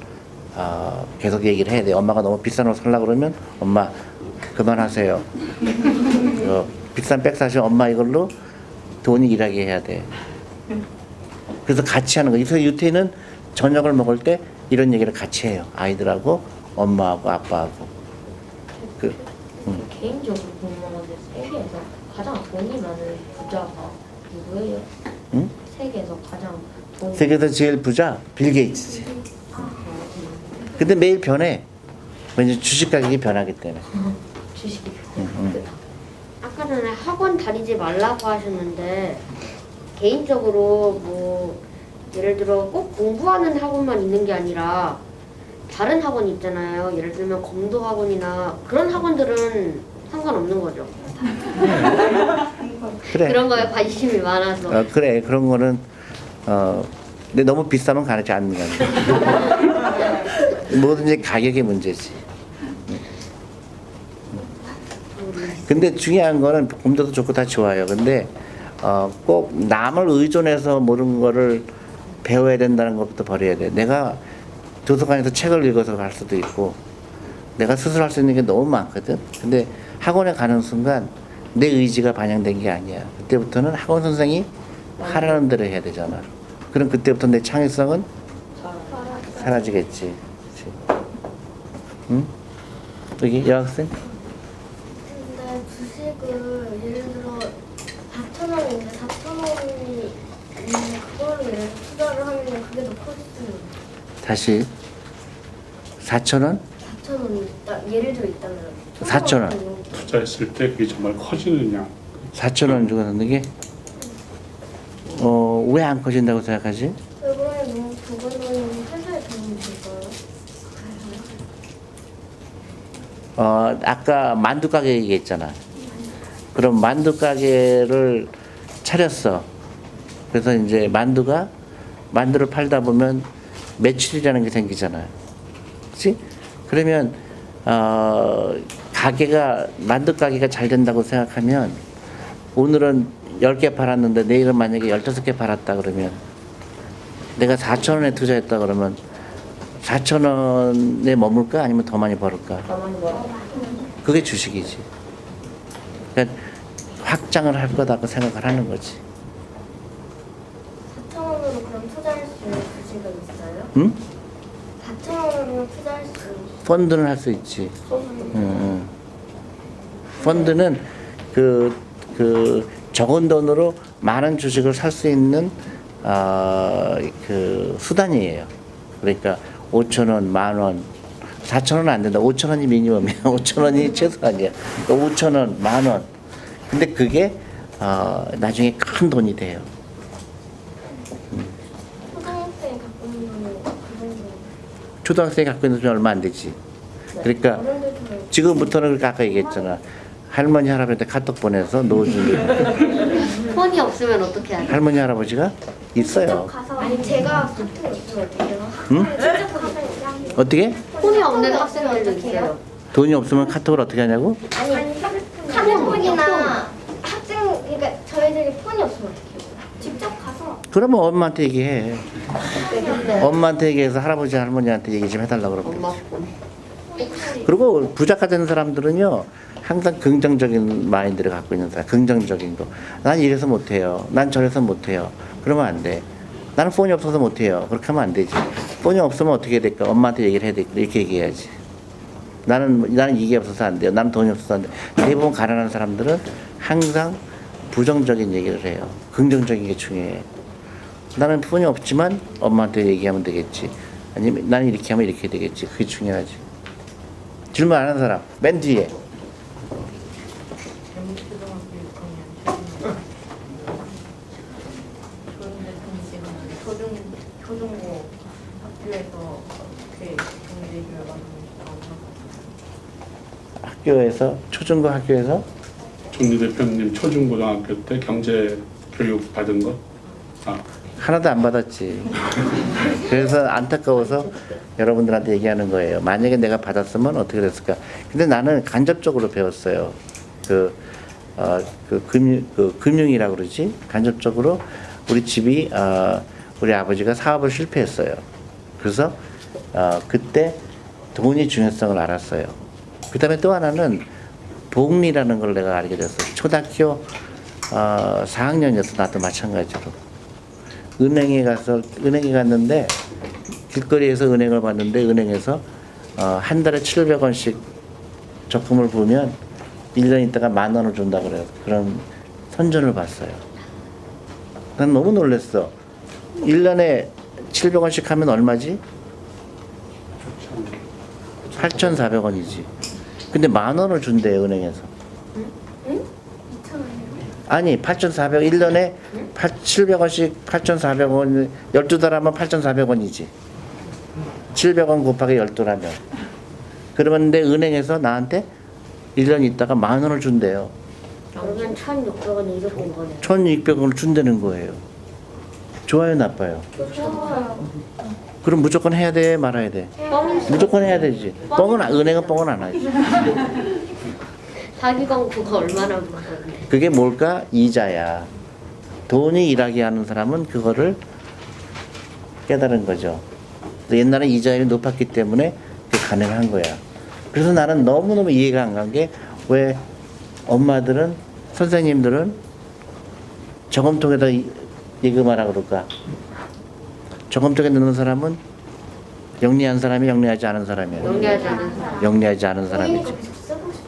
계속 얘기를 해야 돼요. 엄마가 너무 비싼 옷 살려고 그러면 엄마 그만하세요. 비싼 백 사시면 엄마 이걸로 돈이 일하게 해야 돼. 그래서 같이 하는 거예요. 그래서 유태인은 저녁을 먹을 때 이런 얘기를 같이 해요. 아이들하고 엄마하고 아빠하고. 개인적으로 궁금한데 세계에서 가장 돈이 많은 부자가 누구예요? 응? 세계에서 가장 돈 세계에서 제일 부자 빌 게이츠지. 근데 매일 변해. 왜냐면 주식 가격이 변하기 때문에. 주식이 아까 전에 학원 다니지 말라고 하셨는데 개인적으로 뭐 예를 들어 꼭 공부하는 학원만 있는 게 아니라 다른 학원 있잖아요. 예를 들면 검도 학원이나 그런 학원들은 상관없는 거죠. 그래. 그런 거에 관심이 많아서. 그래. 그런 거는 근데 너무 비싸면 가르치 않는 거야. 뭐든지 가격의 문제지. 근데 중요한 거는 공도도 좋고 다 좋아요. 근데 꼭 남을 의존해서 모든 거를 배워야 된다는 것부터 버려야 돼. 내가 도서관에서 책을 읽어서 갈 수도 있고 내가 스스로 할 수 있는 게 너무 많거든. 근데 학원에 가는 순간 내 의지가 반영된 게 아니야. 그때부터는 학원 선생이 하라는 대로 해야 되잖아. 그럼 그때부터 내 창의성은 사라지겠지. 그치? 응? 여기 여학생? 근데 주식을 예를 들어 4,000원인데 4,000원이 그거를 예를 들어 투자를 하면 그게 더 커질 수 있는 다시 4,000원? 4,000원이 예를 들어 있다면 4,000원. 투자했을 때 그게 정말 커지느냐. 4,000원 주고 샀는 게 왜 안 커진다고 생각하지? 왜 그러면 너무 두근거리는 회사에 도움이 될까요? 아까 만두 가게 얘기했잖아. 그럼 만두 가게를 차렸어. 그래서 이제 만두를 팔다 보면 매출이라는 게 생기잖아요. 그렇지? 그러면 만두 가게가 잘 된다고 생각하면 오늘은 10개 팔았는데 내일은 만약에 15개 팔았다 그러면 내가 4,000원에 투자했다 그러면 4,000원에 머물까 아니면 더 많이 벌을까? 그게 주식이지. 그러니까 확장을 할 거다고 생각을 하는 거지. 4,000원으로 그럼 투자할 수 있는 주식은 있어요? 응? 4,000원으로 투자할 수 있는 펀드는 할 수 있지. 펀드는 적은 돈으로 많은 주식을 살 수 있는 수단이에요. 그러니까 5,000원, 10,000원, 4,000원은 안 된다. 5,000원이 미니멈이야. 5,000원이 최소한이야. 5,000원, 10,000원. 근데 그게 나중에 큰 돈이 돼요. 초등학생이 갖고 있는 돈은 그 정도. 초등학생이 갖고 있는 돈이 얼마 안 되지. 그러니까 어른들처럼 지금부터는 그렇게 아까 얘기했잖아. 할머니 할아버지한테 카톡 보내서 넣어주는. 폰이 없으면 어떻게 하죠? 할머니 할아버지가 있어요. 가서 아니 제가 카톡 있으면 어떡해요? 응? 직접 가서 어떻게? 폰이 없는 학생들도 있어요. 돈이 없으면 카톡을 어떻게 하냐고? 아니 카톡폰이나 학생 그러니까 저희들이 폰이 없으면 어떡해요? 직접 가서 그러면 엄마한테 얘기해. 엄마한테 얘기해서 할아버지 할머니한테 얘기 좀 해달라 그러면 엄마 되지. 폰. 그리고 부자가 되는 사람들은요 항상 긍정적인 마인드를 갖고 있는 사람, 긍정적인 거. 난 이래서 못해요. 난 저래서 못해요. 그러면 안 돼. 나는 폰이 없어서 못해요. 그렇게 하면 안 되지. 폰이 없으면 어떻게 해야 될까? 엄마한테 얘기를 해야 될까? 이렇게 얘기해야지. 나는 이게 없어서 안 돼요. 나는 돈이 없어서 안 돼. 대부분 가난한 사람들은 항상 부정적인 얘기를 해요. 긍정적인 게 중요해. 나는 폰이 없지만 엄마한테 얘기하면 되겠지. 아니면 나는 이렇게 하면 이렇게 되겠지. 그게 중요하지. 질문 안 하는 사람 맨 뒤에. 초중고 학교에서 어떻게 경제 교육을 학교에서 초중고 학교에서 존리 대표님 초중고등학교 때 경제 교육 받은 거? 아, 하나도 안 받았지. 그래서 안타까워서 여러분들한테 얘기하는 거예요. 만약에 내가 받았으면 어떻게 됐을까? 근데 나는 간접적으로 배웠어요. 금융이라고 그러지? 간접적으로 우리 집이 우리 아버지가 사업을 실패했어요. 그래서 그때 돈이 중요성을 알았어요. 그 다음에 또 하나는 복리라는 걸 내가 알게 됐어요. 초등학교 4학년이었어. 나도 마찬가지로. 은행에 갔는데 길거리에서 은행을 봤는데 은행에서 한 달에 700원씩 적금을 부으면 1년 있다가 10,000원을 준다 그래요. 그런 선전을 봤어요. 난 너무 놀랐어. 1년에 700원씩 하면 얼마지? 8,400원이지. 근데 10,000원을 준대요, 은행에서. 아니, 8,400원, 1년에 700원씩 8,400원, 12달 하면 8,400원이지. 700원 곱하기 12라면. 그러는데 은행에서 나한테 1년 있다가 10,000원을 준대요. 그러면 1,600원이 이렇게 된 거네. 1,600원을 준다는 거예요. 좋아요, 나빠요? 그럼 무조건 해야 돼, 말아야 돼? 무조건 해야 되지. 은행은 뻥은 안 하지. 사기 광고가 얼마나 무서운데. 그게 뭘까? 이자야. 돈이 일하게 하는 사람은 그거를 깨달은 거죠. 옛날에 이자율이 높았기 때문에 그게 가능한 거야. 그래서 나는 너무너무 이해가 안 간 게 왜 엄마들은, 선생님들은 저금통에다 예금하라 그럴까? 저금통에 넣는 사람은 영리한 사람이 영리하지 않은 사람이야. 영리하지 않은 사람. 영리하지 않은 사람이지.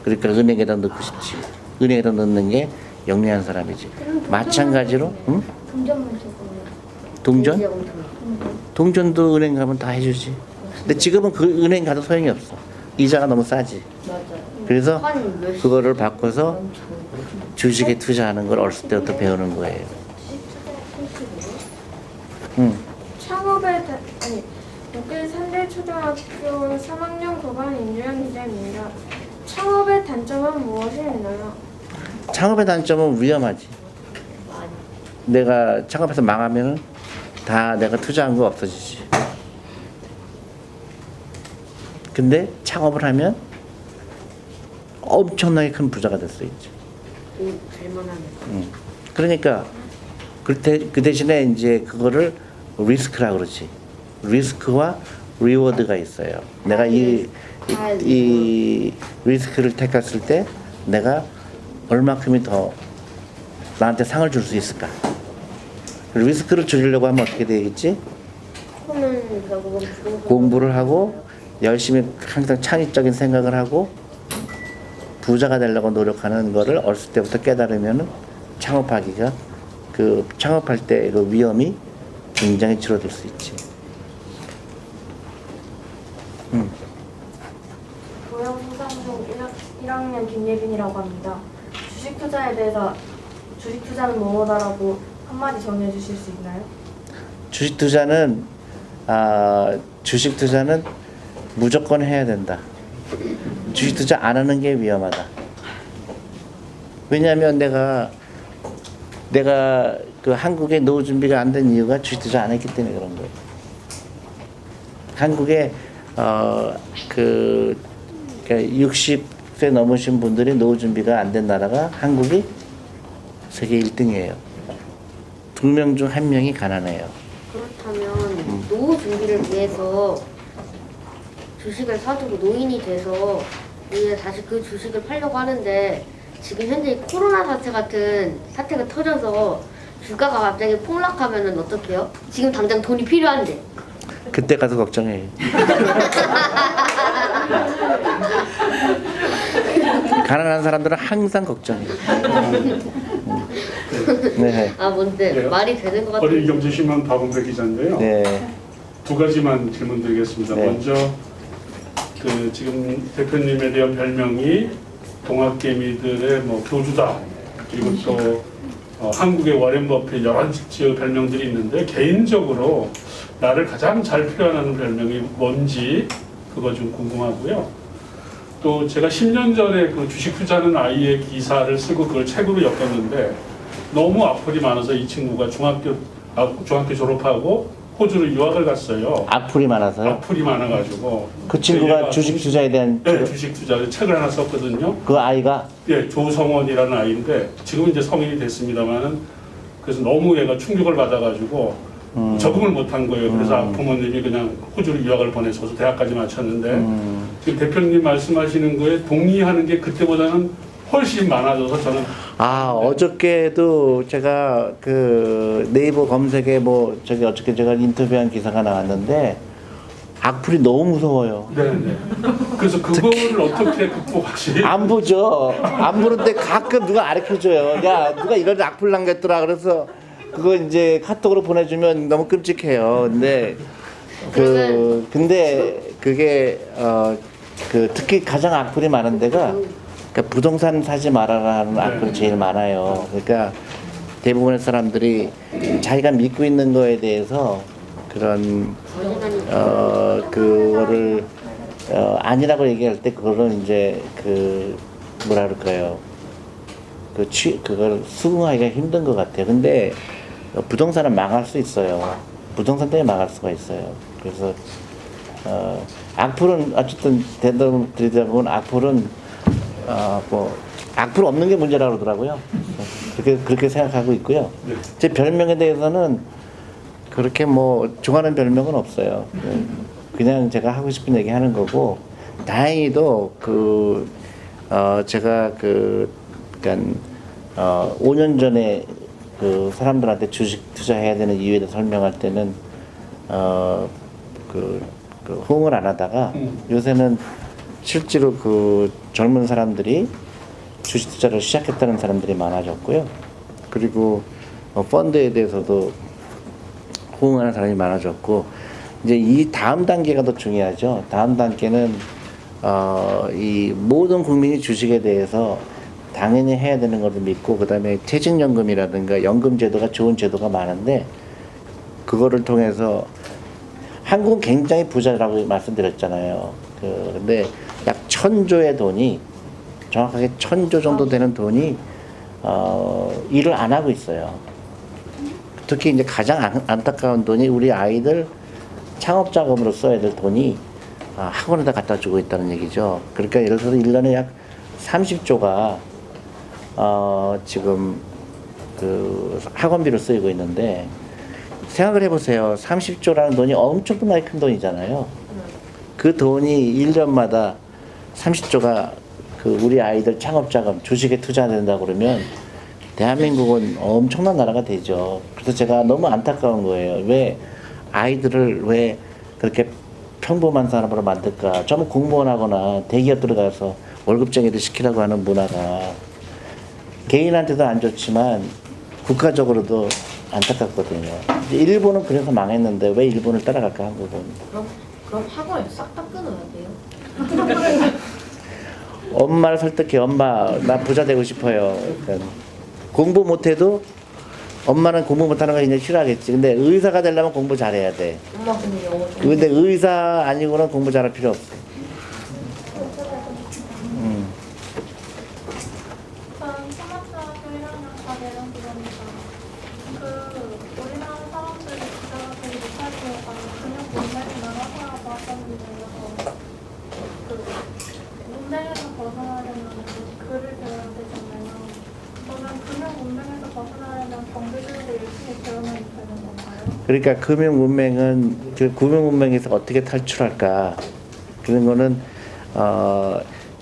그러니까 은행에다 넣고 싶지. 은행에다 넣는 게 영리한 사람이지. 마찬가지로, 응? 동전만 적어요. 동전? 동전도 은행 가면 다 해주지. 근데 지금은 그 은행 가도 소용이 없어. 이자가 너무 싸지. 맞아요. 그래서 한 몇십 그거를 바꿔서 주식에 투자하는 걸 어렸을 때부터 배우는 거예요. 응. 여기 산대초등학교 3학년 9반 임주현 기자입니다. 창업의 단점은 무엇이 있나요? 창업의 단점은 위험하지. 내가 창업해서 망하면은 다 내가 투자한 거 없어지지. 근데 창업을 하면 엄청나게 큰 부자가 될 수 있지. 될만하네. 그러니까 그 대신에 이제 그거를 리스크라 그러지. 리스크와 리워드가 있어요. 내가 이 리스크를 택했을 때 내가 얼마큼이 더 나한테 상을 줄 수 있을까? 리스크를 줄이려고 하면 어떻게 되겠지? 그러면 결국은 부동산 공부를 하고 열심히 항상 창의적인 생각을 하고 부자가 되려고 노력하는 거를 어렸을 때부터 깨달으면은 창업하기가 창업할 때 그 위험이 굉장히 줄어들 수 있지. 고영상중 1학년 김예빈이라고 합니다. 주식 투자에 대해서 주식 투자는 뭐뭐다라고 한마디 정해 주실 수 있나요? 주식 투자는 무조건 해야 된다. 주식 투자 안 하는 게 위험하다. 왜냐하면 내가 그 한국에 노후 준비가 안 된 이유가 주식 투자 안 했기 때문에 그런 거예요. 한국에 60세 넘으신 분들이 노후 준비가 안 된 나라가 한국이 세계 1등이에요. 2명 중 1명이 가난해요. 그렇다면 노후 준비를 위해서 주식을 사두고 노인이 돼서 이제 다시 그 주식을 팔려고 하는데 지금 현재 이 코로나 사태 같은 사태가 터져서 주가가 갑자기 폭락하면은 어떡해요? 지금 당장 돈이 필요한데. 그때 가서 걱정해. 가난한 사람들은 항상 걱정해. 네. 아 뭔데 네. 말이 되는 것 어린이 같은데. 경제신문 박원배 기자인데요. 네. 두 가지만 질문드리겠습니다. 네. 먼저 그 지금 대표님에 대한 별명이 동학개미들의 뭐 교주다. 그리고 또 한국의 워렌 버핏 여러 지역 별명들이 있는데 개인적으로 나를 가장 잘 표현하는 별명이 뭔지 그거 좀 궁금하고요. 또 제가 10년 전에 그 주식 투자하는 아이의 기사를 쓰고 그걸 책으로 엮었는데 너무 악플이 많아서 이 친구가 중학교 졸업하고 호주로 유학을 갔어요. 악플이 많아서요? 악플이 많아가지고 그 친구가 얘가 주식 투자에 대한 네, 주식 투자 책을 하나 썼거든요. 그 아이가 예, 조성원이라는 아이인데 지금 이제 성인이 됐습니다만은 그래서 너무 얘가 충격을 받아가지고 적응을 못한 거예요. 그래서 부모님이 그냥 호주로 유학을 보내셔서 대학까지 마쳤는데 지금 대표님 말씀하시는 거에 동의하는 게 그때보다는 훨씬 많아져서 저는 어저께도 제가 그 네이버 검색에 어저께 제가 인터뷰한 기사가 나왔는데 악플이 너무 무서워요. 네네. 그래서 그거를 어떻게 극복하시? 안 보죠. 안 보는데 가끔 누가 가르쳐줘요. 야, 누가 이런 악플 남겼더라. 그래서 그거 이제 카톡으로 보내주면 너무 끔찍해요. 근데 근데 그게 특히 가장 악플이 많은 데가 그러니까 부동산 사지 말아라는 악플이 제일 많아요. 그러니까 대부분의 사람들이 자기가 믿고 있는 거에 대해서 그런 그거를 아니라고 얘기할 때 그거는 이제 뭐라 그럴까요? 그걸 수긍하기가 힘든 것 같아요. 근데 부동산은 망할 수 있어요. 부동산 때문에 망할 수가 있어요. 그래서 악플은 어쨌든 대답을 드리다 보면 악플은 악플 없는 게 문제라고 그러더라고요. 그렇게 생각하고 있고요. 제 별명에 대해서는 그렇게 좋아하는 별명은 없어요. 그냥 제가 하고 싶은 얘기 하는 거고, 다행히도 제가 그러니까 5년 전에 그 사람들한테 주식 투자해야 되는 이유에 대해서 설명할 때는 호응을 안 하다가 요새는 실제로 그 젊은 사람들이 주식 투자를 시작했다는 사람들이 많아졌고요. 그리고 펀드에 대해서도 호응하는 사람이 많아졌고, 이제 이 다음 단계가 더 중요하죠. 다음 단계는 이 모든 국민이 주식에 대해서 당연히 해야 되는 것을 믿고, 그 다음에 퇴직연금이라든가 연금 제도가 좋은 제도가 많은데, 그거를 통해서 한국은 굉장히 부자라고 말씀드렸잖아요. 근데 약 1,000조의 돈이, 정확하게 1,000조 정도 되는 돈이 일을 안 하고 있어요. 특히 이제 가장 안타까운 돈이 우리 아이들 창업 자금으로 써야 될 돈이 학원에다 갖다 주고 있다는 얘기죠. 그러니까 예를 들어서 1년에 약 30조가 지금 그 학원비로 쓰이고 있는데, 생각을 해보세요. 30조라는 돈이 엄청나게 큰 돈이잖아요. 그 돈이 1년마다 30조가 우리 아이들 창업자금 주식에 투자된다고 그러면 대한민국은 엄청난 나라가 되죠. 그래서 제가 너무 안타까운 거예요. 왜 아이들을 왜 그렇게 평범한 사람으로 만들까? 전부 공무원하거나 대기업 들어가서 월급쟁이를 시키라고 하는 문화가 개인한테도 안 좋지만 국가적으로도 안타깝거든요. 일본은 그래서 망했는데 왜 일본을 따라갈까, 한국은? 그럼 학원을 싹 다 끊어야 돼요? 엄마를 설득해. 엄마, 나 부자 되고 싶어요. 그러니까 공부 못해도 엄마는 공부 못하는 거 굉장히 싫어하겠지. 근데 의사가 되려면 공부 잘해야 돼. 엄마 근데 영어 좀. 근데 의사 아니고는 공부 잘할 필요 없어. 스마트학교 1학년 과대령 부장입니다. 우리나라 사람들이 부자가 되지 못할 이유가 근육 문맹이나 화사하고 하던데요. 문맹에서 벗어나려면 글을 배워야 되잖아요. 저는 근육 문맹에서 벗어나려면 경제교육을 열심히 배워야 그러니까 금융문맹은 그 금융문맹에서 어떻게 탈출할까 그런 거는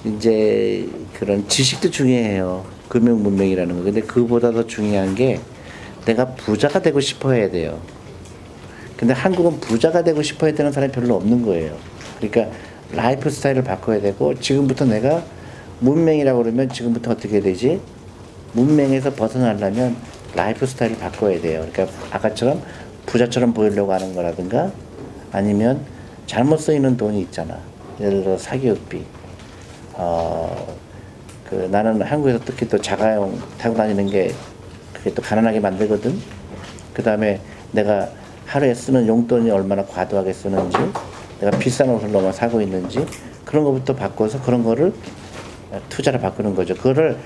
이제 그런 지식도 중요해요. 금융문맹이라는 거. 근데 그보다 더 중요한 게 내가 부자가 되고 싶어 해야 돼요. 근데 한국은 부자가 되고 싶어 해야 되는 사람이 별로 없는 거예요. 그러니까 라이프 스타일을 바꿔야 되고 지금부터 내가 문맹이라고 그러면 지금부터 어떻게 해야 되지? 문맹에서 벗어나려면 라이프 스타일을 바꿔야 돼요. 그러니까 아까처럼 부자처럼 보이려고 하는 거라든가 아니면 잘못 쓰이는 돈이 있잖아. 예를 들어 사기업비. 나는 한국에서 특히 또 자가용 타고 다니는 게 그게 또 가난하게 만들거든. 그 다음에 내가 하루에 쓰는 용돈이 얼마나 과도하게 쓰는지, 내가 비싼 옷을 너무 사고 있는지 그런 것부터 바꿔서 그런 거를 투자를 바꾸는 거죠. 그거를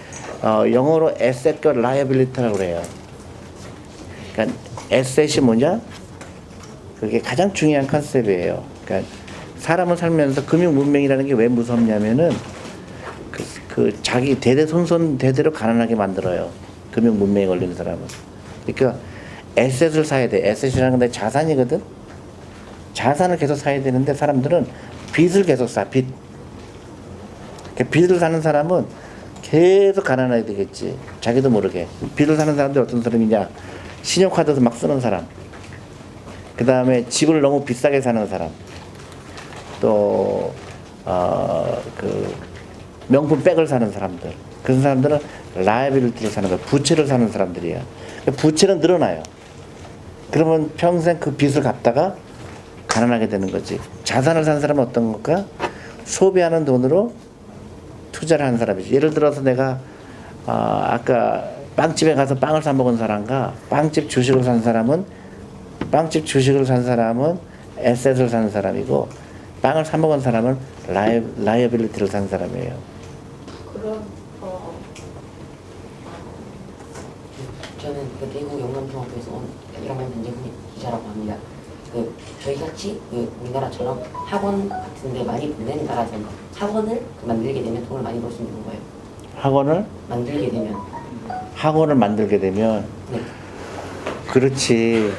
영어로 asset과 liability라고 그래요. 그러니까 asset이 뭐냐? 그게 가장 중요한 컨셉이에요. 그러니까 사람을 살면서 금융 문맹이라는 게 왜 무섭냐면은 그 자기 대대손손 대대로 가난하게 만들어요. 금융 문맹에 걸리는 사람은. 그러니까 에셋을 사야 돼. 에셋이라는 건 내 자산이거든. 자산을 계속 사야 되는데 사람들은 빚을 계속 사. 빚. 그러니까 빚을 사는 사람은 계속 가난하게 되겠지. 자기도 모르게. 빚을 사는 사람들 어떤 사람이냐? 신용카드도 막 쓰는 사람. 그 다음에 집을 너무 비싸게 사는 사람. 또 명품 백을 사는 사람들. 그런 사람들은 라이빌리티를 사는 거야. 부채를 사는 사람들이야. 부채는 늘어나요. 그러면 평생 그 빚을 갚다가 가난하게 되는 거지. 자산을 사는 사람은 어떤 걸까? 소비하는 돈으로 투자를 하는 사람이지. 예를 들어서 내가 아까 빵집에 가서 빵을 사 먹은 사람과 빵집 주식을 산 사람은 에셋을 사는 사람이고 빵을 사 먹은 사람은 라이어빌리티를 산 사람이에요. 그럼 저는 그 대구 영남중학교에서 온 1학년 변재훈 기자라고 합니다. 저희 같이 우리나라처럼 학원 같은데 많이 보내는 나라에서 학원을 만들게 되면 돈을 많이 벌 수 있는 거예요. 학원을 만들게 되면 네. 그렇지.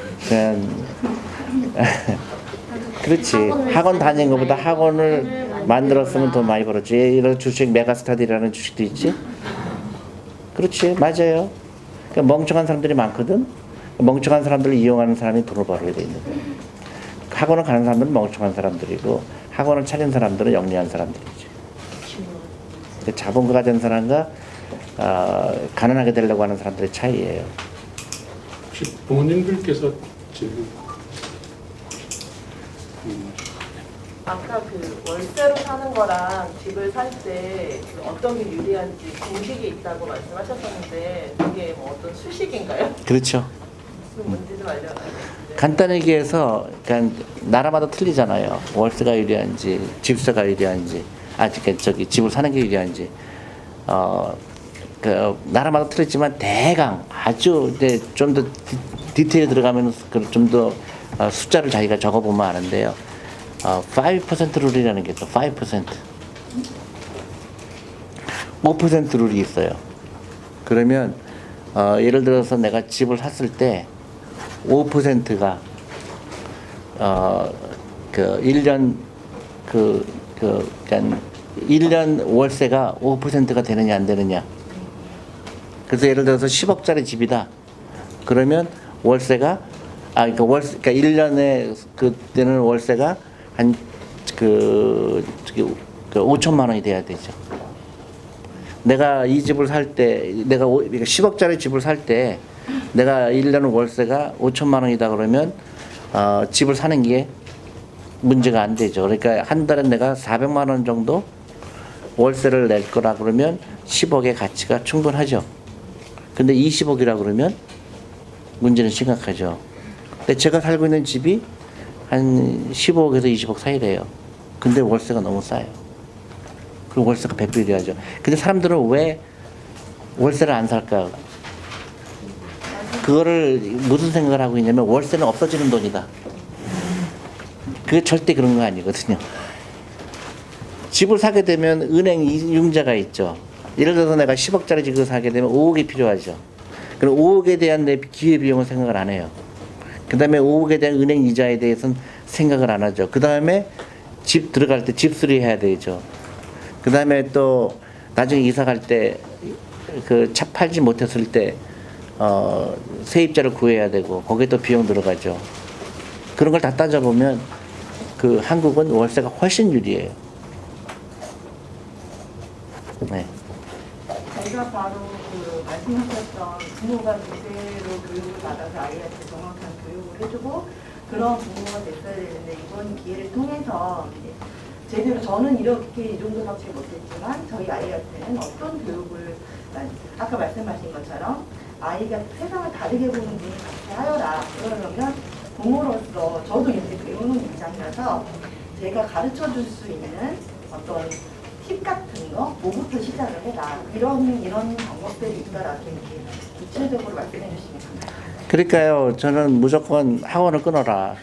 그렇지. 학원 다니는 것보다 학원을 만들었으면 돈 많이 벌었지. 이런 주식 메가스터디라는 주식도 있지. 그렇지. 맞아요. 그러니까 멍청한 사람들이 많거든. 멍청한 사람들을 이용하는 사람이 돈을 벌게 돼 있는 거야. 학원을 가는 사람들은 멍청한 사람들이고 학원을 차린 사람들은 영리한 사람들이지. 그러니까 자본가가 된 사람과 가난하게 되려고 하는 사람들의 차이예요. 혹시 부모님들께서 지금 아까 그 월세로 사는 거랑 집을 살 때 어떤 게 유리한지 공식이 있다고 말씀하셨었는데 그게 뭐 어떤 수식인가요? 그렇죠. 무슨 뭔지 좀 알려주세요. 간단히 얘기해서 그냥 나라마다 틀리잖아요. 월세가 유리한지 집세가 유리한지 저기 집을 사는 게 유리한지 나라마다 틀리지만 대강 아주 이제 좀 더 디테일 들어가면 좀 더 숫자를 자기가 적어보면 아는데요. 5% 룰이라는 게 있어. 5%. 5% 룰이 있어요. 그러면 예를 들어서 내가 집을 샀을 때 5%가 1년 1년 월세가 5%가 되느냐 안 되느냐. 그래서 예를 들어서 10억짜리 집이다. 그러면 월세가 그러니까 1년에 그때는 월세가 한 5천만 원이 돼야 되죠. 내가 이 집을 살 때 내가 10억짜리 집을 살 때 내가 1년 월세가 5천만 원이다 그러면 집을 사는 게 문제가 안 되죠. 그러니까 한 달에 내가 400만 원 정도 월세를 낼 거라 그러면 10억의 가치가 충분하죠. 근데 20억이라 그러면 문제는 심각하죠. 근데 제가 살고 있는 집이 한 15억에서 20억 사이래요. 근데 월세가 너무 싸요. 그리고 월세가 배필이하죠. 근데 사람들은 왜 월세를 안 살까? 그거를 무슨 생각을 하고 있냐면 월세는 없어지는 돈이다. 그게 절대 그런 거 아니거든요. 집을 사게 되면 은행 융자가 있죠. 예를 들어서 내가 10억짜리 집을 사게 되면 5억이 필요하죠. 그럼 5억에 대한 내 기회비용을 생각을 안 해요. 그 다음에 5억에 대한 은행 이자에 대해서는 생각을 안 하죠. 그 다음에 집 들어갈 때 집수리 해야 되죠. 그 다음에 또 나중에 이사 갈 때 그 차 팔지 못했을 때 세입자를 구해야 되고 거기에 또 비용 들어가죠. 그런 걸 다 따져보면 그 한국은 월세가 훨씬 유리해요. 네. 저희가 바로 그 말씀하셨던 부모가 제대로 교육을 받아서 아이한테 정확한 교육을 해주고 그런 부모가 됐어야 되는데 이번 기회를 통해서 이제 제대로 저는 이렇게 이 정도밖에 못했지만 저희 아이한테는 어떤 교육을 아까 말씀하신 것처럼 아이가 세상을 다르게 보는 눈을 같이 하여라. 그러려면 부모로서 저도 이제 배우는 입장이라서 제가 가르쳐 줄 수 있는 어떤 팁 같은 거, 뭐부터 시작을 해라. 이런 방법들이 있다라고 이렇게 구체적으로 말씀해 주시면 감사합니다. 그러니까요, 저는 무조건 학원을 끊어라.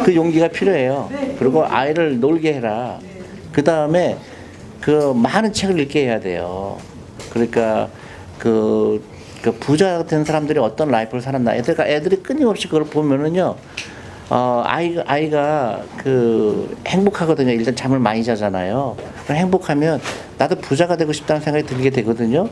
그 용기가 필요해요. 네. 그리고 아이를 놀게 해라. 그 다음에 그 많은 책을 읽게 해야 돼요. 그러니까 그 부자 같은 사람들이 어떤 라이프를 살았나. 애들이 끊임없이 그걸 보면은요, 아이가 그 행복하거든요. 일단 잠을 많이 자잖아요. 행복하면 나도 부자가 되고 싶다는 생각이 들게 되거든요.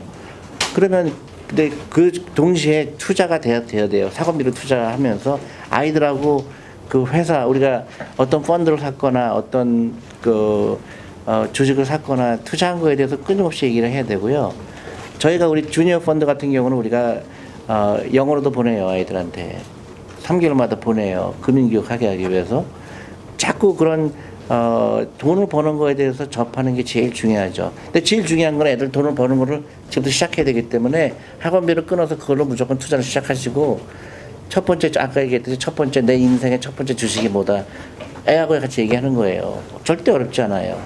그러면 근데 그 동시에 투자가 돼야 돼요. 사건비로 투자하면서 아이들하고 그 회사 우리가 어떤 펀드를 샀거나 어떤 주식을 샀거나 투자한 거에 대해서 끊임없이 얘기를 해야 되고요. 저희가 우리 주니어 펀드 같은 경우는 우리가 영어로도 보내요. 아이들한테 3개월마다 보내요. 금융교육하게 하기 위해서. 자꾸 그런 돈을 버는 거에 대해서 접하는 게 제일 중요하죠. 근데 제일 중요한 건 애들 돈을 버는 거를 지금부터 시작해야 되기 때문에 학원비를 끊어서 그걸로 무조건 투자를 시작하시고, 첫 번째 아까 얘기했듯이 첫 번째 내 인생의 첫 번째 주식이 뭐다. 애하고 같이 얘기하는 거예요. 절대 어렵지 않아요.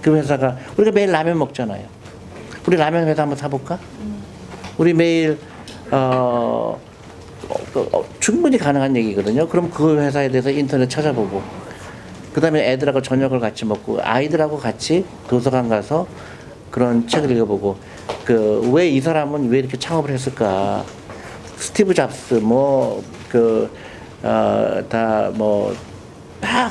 그 회사가 우리가 매일 라면 먹잖아요. 우리 라면 회사 한번 사볼까? 우리 매일 충분히 가능한 얘기거든요. 그럼 그 회사에 대해서 인터넷 찾아보고, 그 다음에 애들하고 저녁을 같이 먹고, 아이들하고 같이 도서관 가서 그런 책을 읽어보고, 왜 이 사람은 왜 이렇게 창업을 했을까? 스티브 잡스, 다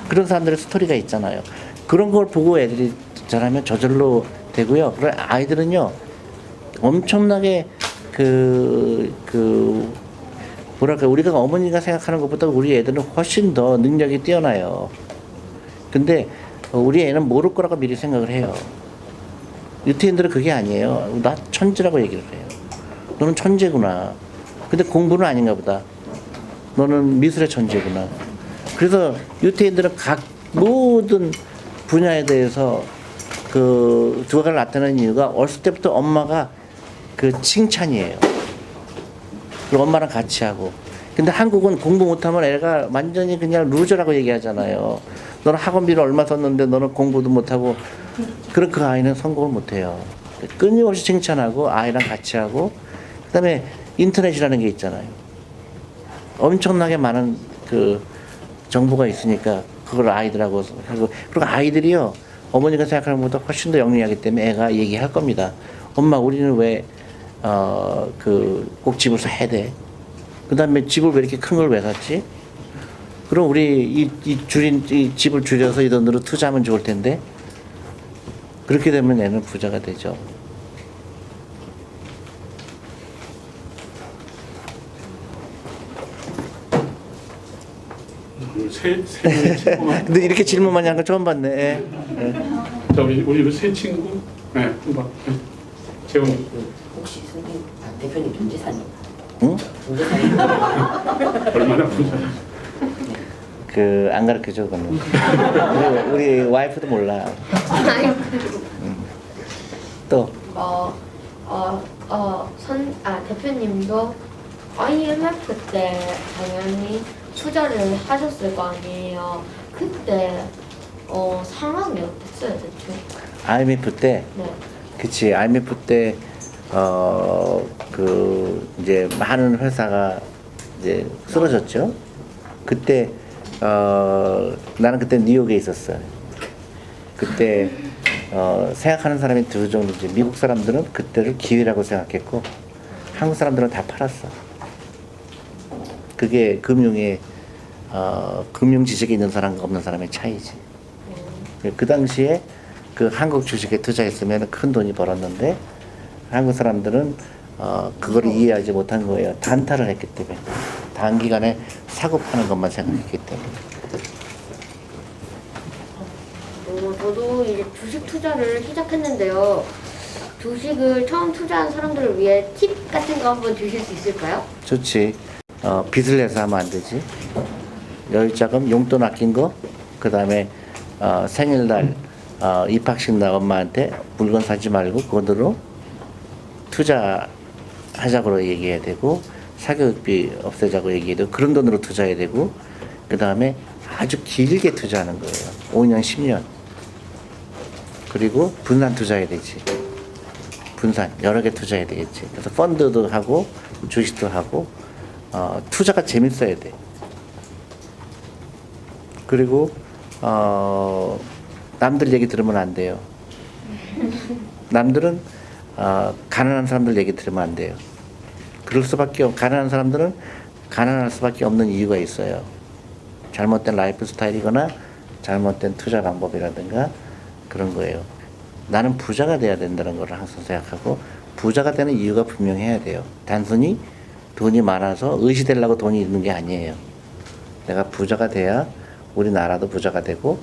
그런 사람들의 스토리가 있잖아요. 그런 걸 보고 애들이 잘하면 저절로 되고요. 그런 아이들은요, 엄청나게 뭐랄까, 우리가 어머니가 생각하는 것보다 우리 애들은 훨씬 더 능력이 뛰어나요. 근데 우리 애는 모를 거라고 미리 생각을 해요. 유태인들은 그게 아니에요. 나 천재라고 얘기를 해요. 너는 천재구나. 근데 공부는 아닌가 보다. 너는 미술의 천재구나. 그래서 유태인들은 각 모든 분야에 대해서 두각을 나타내는 이유가 어렸을 때부터 엄마가 칭찬이에요. 그리고 엄마랑 같이 하고. 근데 한국은 공부 못하면 애가 완전히 그냥 루저라고 얘기하잖아요. 너는 학원비를 얼마 썼는데 너는 공부도 못하고. 그럼 그 아이는 성공을 못해요. 끊임없이 칭찬하고 아이랑 같이 하고, 그 다음에 인터넷이라는 게 있잖아요. 엄청나게 많은 정보가 있으니까 그걸 아이들하고 하고, 그리고 아이들이요, 어머니가 생각하는 것보다 훨씬 더 영리하기 때문에 애가 얘기할 겁니다. 엄마, 우리는 왜 꼭 집을 사야 돼? 그 다음에 집을 왜 이렇게 큰 걸 왜 샀지? 그럼 우리 이 집을 줄여서 이 돈으로 투자하면 좋을 텐데. 그렇게 되면 애는 부자가 되죠. 근데 이렇게 질문 많이 하는 거 처음 봤네. 예. 자, 우리 새 친구. 네, 한번. 재훈이. 혹시 대표님 전 재산이? 응? 전 재산이? 얼마나 부자? 안 가르쳐줘, 그러면. 우리 와이프도 몰라. 또. 대표님도 IMF 때 당연히 투자를 하셨을 거 아니에요. 그때 상황이 어땠어요, 대충? IMF 때? 네. 그치. IMF 때 이제 많은 회사가 이제 쓰러졌죠. 그때 나는 그때 뉴욕에 있었어요. 그때 생각하는 사람이 두 종류지. 미국 사람들은 그때를 기회라고 생각했고, 한국 사람들은 다 팔았어. 그게 금융에 금융 지식이 있는 사람과 없는 사람의 차이지. 그 당시에 그 한국 주식에 투자했으면 큰 돈이 벌었는데 한국 사람들은 그걸 이해하지 못한 거예요. 단타를 했기 때문에. 단기간에 사고 파는 것만 생각했기 때문에. 저도 이제 주식 투자를 시작했는데요. 주식을 처음 투자한 사람들을 위해 팁 같은 거 한번 주실 수 있을까요? 좋지. 빚을 내서 하면 안 되지. 여유자금, 용돈 아낀 거, 그 다음에 생일날 입학식 날 엄마한테 물건 사지 말고 그거로 투자하자고 얘기해야 되고, 사교육비 없애자고 얘기해야 되고, 그런 돈으로 투자해야 되고, 그 다음에 아주 길게 투자하는 거예요. 5년, 10년. 그리고 분산 투자해야 되지. 분산 여러 개 투자해야 되겠지. 그래서 펀드도 하고 주식도 하고 투자가 재밌어야 돼. 그리고 남들 얘기 들으면 안 돼요. 남들은 가난한 사람들 얘기 들으면 안 돼요. 그럴 수밖에 가난한 사람들은 가난할 수밖에 없는 이유가 있어요. 잘못된 라이프 스타일이거나 잘못된 투자 방법이라든가 그런 거예요. 나는 부자가 돼야 된다는 걸 항상 생각하고, 부자가 되는 이유가 분명해야 돼요. 단순히 돈이 많아서 의시되려고 돈이 있는 게 아니에요. 내가 부자가 돼야 우리나라도 부자가 되고,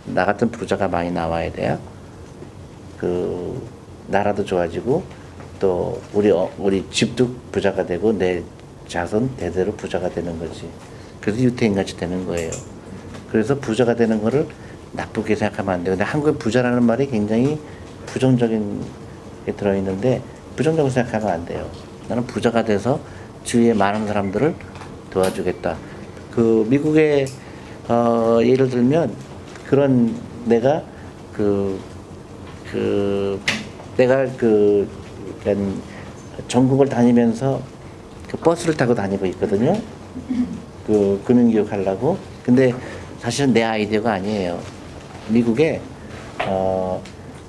나 같은 부자가 많이 나와야 돼야 그 나라도 좋아지고, 또 우리 집도 부자가 되고 내 자손 대대로 부자가 되는 거지. 그래서 유태인같이 되는 거예요. 그래서 부자가 되는 거를 나쁘게 생각하면 안 돼요. 근데 한국에 부자라는 말이 굉장히 부정적인 게 들어있는데, 부정적으로 생각하면 안 돼요. 나는 부자가 돼서 주위에 많은 사람들을 도와주겠다. 그 미국의 예를 들면 그런 내가 내가 전국을 다니면서 그 버스를 타고 다니고 있거든요. 그 금융교육 하려고. 근데 사실은 내 아이디어가 아니에요. 미국에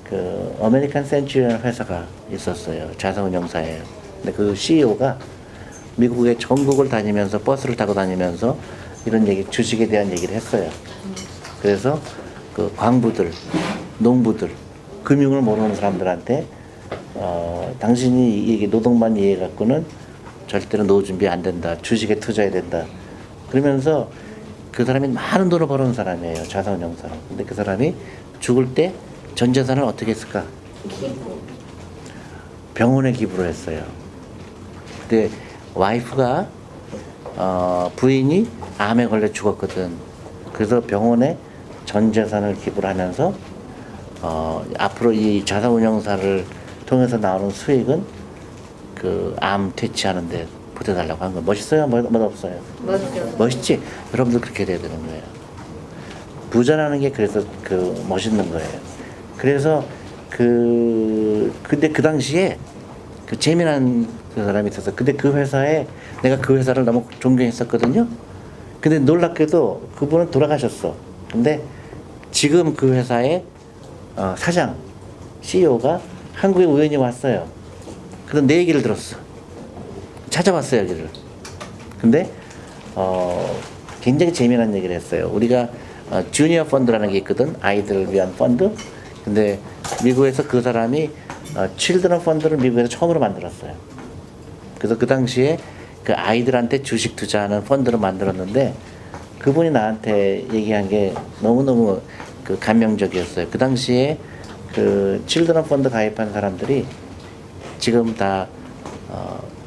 그 아메리칸 센츄리언 회사가 있었어요. 자산운용사예요. 근데 그 CEO가 미국의 전국을 다니면서 버스를 타고 다니면서 이런 얘기, 주식에 대한 얘기를 했어요. 그래서 그 광부들, 농부들, 금융을 모르는 사람들한테 당신이 이게 노동만 이해 갖고는 절대로 노후 준비 안 된다. 주식에 투자해야 된다. 그러면서 그 사람이 많은 돈을 버는 사람이에요. 자산운용사. 근데 그 사람이 죽을 때 전 재산을 어떻게 했을까? 병원에 기부를 했어요. 근데 와이프가 부인이 암에 걸려 죽었거든. 그래서 병원에 전 재산을 기부를 하면서 앞으로 이 자산운용사를 통해서 나오는 수익은 그 암 퇴치하는 데 보태달라고 한 거. 멋있어요? 멋없어요? 멋있죠. 멋있지? 여러분들 그렇게 돼야 되는 거예요. 부자라는 게 그래서 그 멋있는 거예요. 그래서 근데 그 당시에 그 재미난 그 사람이 있어서, 근데 그 회사에 내가 그 회사를 너무 존경했었거든요. 근데 놀랍게도 그분은 돌아가셨어. 근데 지금 그 회사의 사장, CEO가 한국에 우연히 왔어요. 그래서 내 얘기를 들었어. 찾아왔어요, 여기를. 근데 굉장히 재미난 얘기를 했어요. 우리가 주니어 펀드라는 게 있거든. 아이들을 위한 펀드. 근데 미국에서 그 사람이 칠드런 펀드를 미국에서 처음으로 만들었어요. 그래서 그 당시에 그 아이들한테 주식 투자하는 펀드를 만들었는데, 그분이 나한테 얘기한 게 너무너무 그 감명적이었어요. 그 당시에 그 칠드런 펀드 가입한 사람들이 지금 다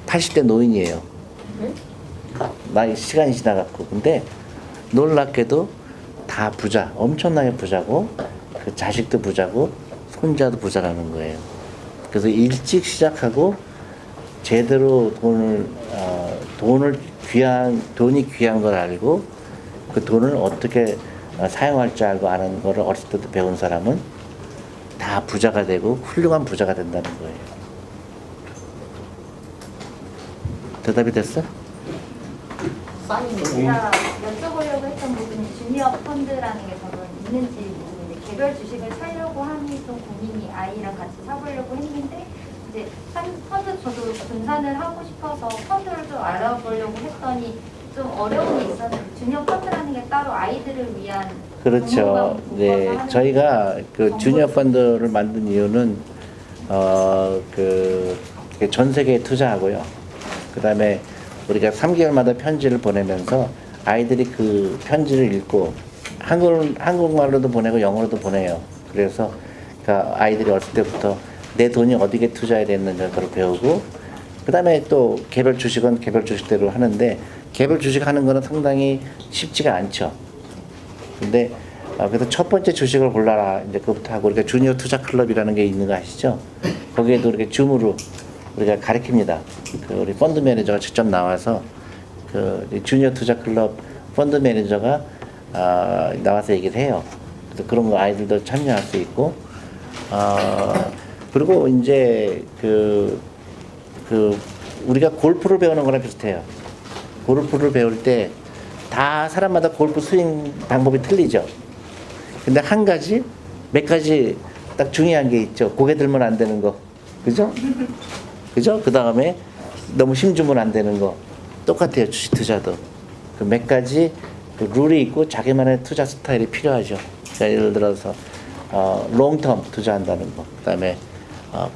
80대 노인이에요. 나이 시간이 지나갔고. 근데 놀랍게도 다 부자, 엄청나게 부자고, 그 자식도 부자고 손자도 부자라는 거예요. 그래서 일찍 시작하고 제대로 돈이 귀한 걸 알고 그 돈을 어떻게 사용할 줄 알고 아는 거를 어렸을 때부터 배운 사람은 다 부자가 되고 훌륭한 부자가 된다는 거예요. 대답이 됐어? 제가 여쭤보려고 했던 부분이 주니어 펀드라는 게 저는 있는지 모르는데, 개별 주식을 사려고 하니 좀 고민이, 아이랑 같이 사보려고 했는데 이제 펀드 저도 분산을 하고 싶어서 펀드를 좀 알아보려고 했더니 좀 어려움이 있었는데 주니어 펀드라는 게 따로 아이들을 위한 그렇죠. 정보가 네, 묶어서 하는 저희가 그 정보를 주니어 펀드를 만든 이유는 전 세계에 투자하고요. 그다음에 우리가 3개월마다 편지를 보내면서 아이들이 그 편지를 읽고 한국말로도 보내고 영어로도 보내요. 그래서 그 아이들이 어렸을 때부터 내 돈이 어디에 투자해야 되는지 그걸 배우고, 그다음에 또 개별 주식은 개별 주식대로 하는데, 개별 주식 하는 거는 상당히 쉽지가 않죠. 근데 그래서 첫 번째 주식을 골라라 이제 그것부터 하고, 우리가 주니어 투자 클럽이라는 게 있는 거 아시죠? 거기에도 이렇게 줌으로 우리가 가르칩니다. 그 우리 펀드 매니저가 직접 나와서 그 주니어 투자 클럽 펀드 매니저가 나와서 얘기를 해요. 그래서 그런 거 아이들도 참여할 수 있고, 그리고 이제 그 우리가 골프를 배우는 거랑 비슷해요. 골프를 배울 때 다 사람마다 골프 스윙 방법이 틀리죠. 근데 한 가지, 몇 가지 딱 중요한 게 있죠. 고개 들면 안 되는 거. 그죠? 그죠? 그 다음에 너무 힘주면 안 되는 거. 똑같아요. 주식 투자도. 그 몇 가지 그 룰이 있고 자기만의 투자 스타일이 필요하죠. 그러니까 예를 들어서 롱텀 투자한다는 거. 그 다음에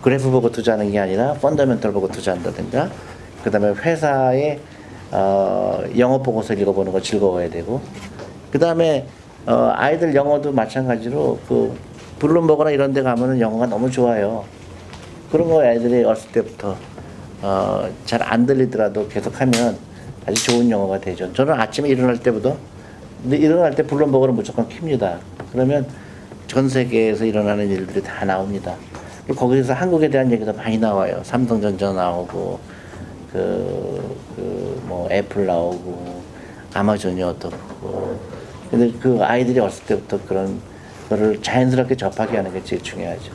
그래프 보고 투자하는 게 아니라 펀더멘털 보고 투자한다든가. 그 다음에 회사의 영어 보고서 읽어보는 거 즐거워야 되고. 그 다음에 아이들 영어도 마찬가지로 그 블룸버그나 이런 데 가면은 영어가 너무 좋아요. 그런 거 애들이 어렸을 때부터 잘 안 들리더라도 계속하면 아주 좋은 영어가 되죠. 저는 아침에 일어날 때부터, 근데 일어날 때 블룸버그를 무조건 켭니다. 그러면 전 세계에서 일어나는 일들이 다 나옵니다. 거기서 한국에 대한 얘기도 많이 나와요. 삼성전자 나오고, 뭐 애플 나오고, 아마존이 어떻고. 근데 그 아이들이 어렸을 때부터 그런 거를 자연스럽게 접하게 하는 게 제일 중요하죠.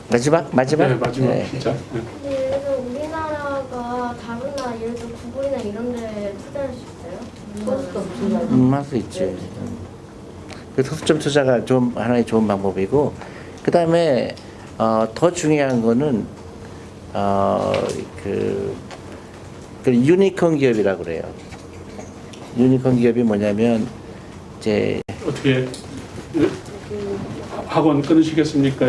마지막? 네, 마지막 네. 진짜. 네. 그래서 우리나라가 다른 나라 예를 들어 구글이나 이런 데 투자할 수 있어요? 할 수 있지. 그 소수점 투자가 좀 하나의 좋은 방법이고, 그 다음에 더 중요한 거는 그 유니콘 기업이라고 그래요. 유니콘 기업이 뭐냐면 이제 어떻게 학원 끊으시겠습니까?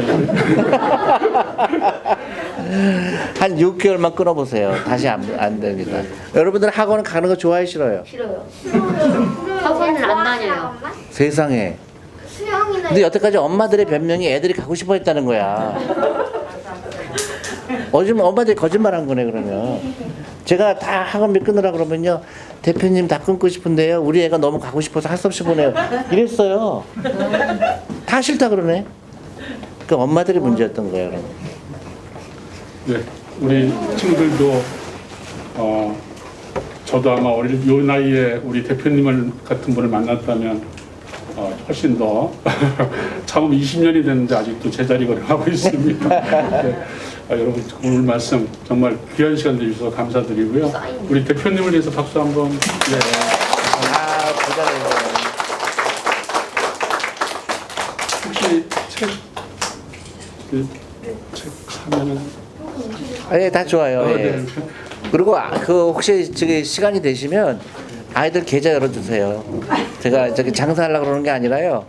한 6개월만 끊어보세요. 다시 안 됩니다. 여러분들 학원 가는 거 좋아해, 싫어요? 싫어요. 학원을 안 다녀요. 세상에. 수영이나 근데 여태까지 엄마들의 변명이 애들이 가고 싶어 했다는 거야. 요즘 엄마들이 거짓말한 거네. 그러면 제가 다 학원비 끊으라 그러면요, 대표님 다 끊고 싶은데요, 우리 애가 너무 가고 싶어서 할 수 없이 보내요, 이랬어요. 다 싫다 그러네. 그 엄마들이 문제였던 거예요. 그럼. 네, 우리 친구들도 저도 아마 요 나이에 우리 대표님을 같은 분을 만났다면 훨씬 더 창업 20년이 됐는데 아직도 제자리 걸음하고 있습니다. 네. 여러분 오늘 말씀 정말 귀한 시간 내주셔서 감사드리고요. 우리 대표님을 위해서 박수 한번. 네. 대단해요. 혹시 책 사면은 예, 다 좋아요. 예. 네. 그리고 그 혹시 저기 시간이 되시면 아이들 계좌 열어주세요. 제가 저기 장사하려고 그러는 게 아니라요.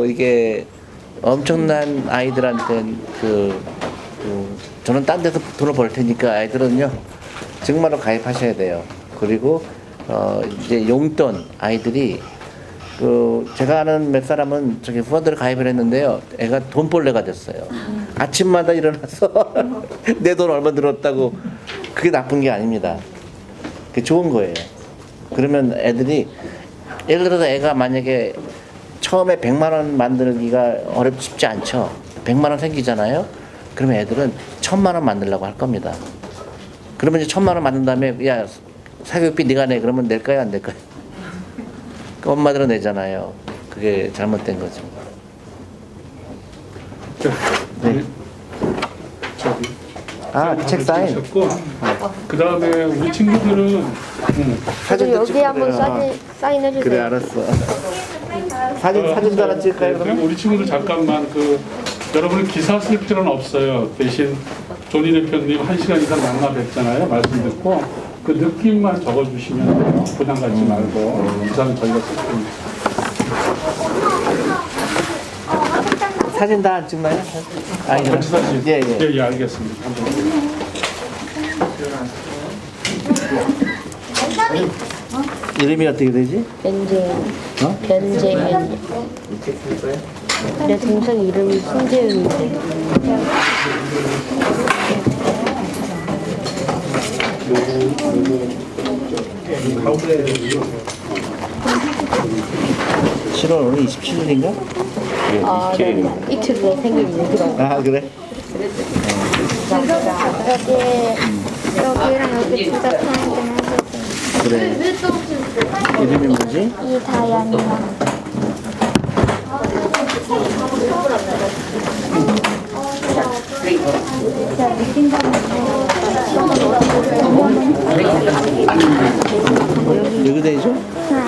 이게 엄청난 아이들한테는 저는 딴 데서 돈을 벌 테니까 아이들은요 정말로 가입하셔야 돼요. 그리고 이제 용돈 아이들이 제가 아는 몇 사람은 저기 펀드를 가입을 했는데요, 애가 돈벌레가 됐어요. 아침마다 일어나서 내 돈 얼마 들었다고. 그게 나쁜 게 아닙니다. 그게 좋은 거예요. 그러면 애들이, 예를 들어서 애가 만약에 처음에 100만 원 만들기가 쉽지 않죠. 100만 원 생기잖아요. 그러면 애들은 1000만 원 만들려고 할 겁니다. 그러면 이제 1000만 원 만든 다음에 야 사교육비 네가 내. 그러면 낼까요, 안 낼까요? 그 엄마들은 내잖아요. 그게 잘못된 거죠. 네. 책 사인. 그 다음에 우리 친구들은 사진도 여기 찍고 한번 그래요. 사인해 주세요. 그래, 알았어. 사진도 하나 찍을까요, 그럼? 우리 친구들 잠깐만 여러분은 기사 쓸 필요는 없어요. 대신 조니 대표님 1시간 이상 만나 뵙잖아요. 말씀 듣고 그 느낌만 적어주시면 돼요. 부담 갖지 말고 우선 저희가 쓸 겁니다. 사진 다 안 찍나요? 같이 사진. 예, 예. 예, 알겠습니다. 이름이 어떻게 되지? 변재윤. 어? 변재윤. 내 동생 이름이 신재윤인데. 실월 오늘 27일인가? 아, 네. 이틀 뒤에 생일이더라고. 아 그래? 여기랑 여기 둘다 편하긴 하거든. 그래. 이름이 뭐지? 이다연이랑. 여기 되죠? 응.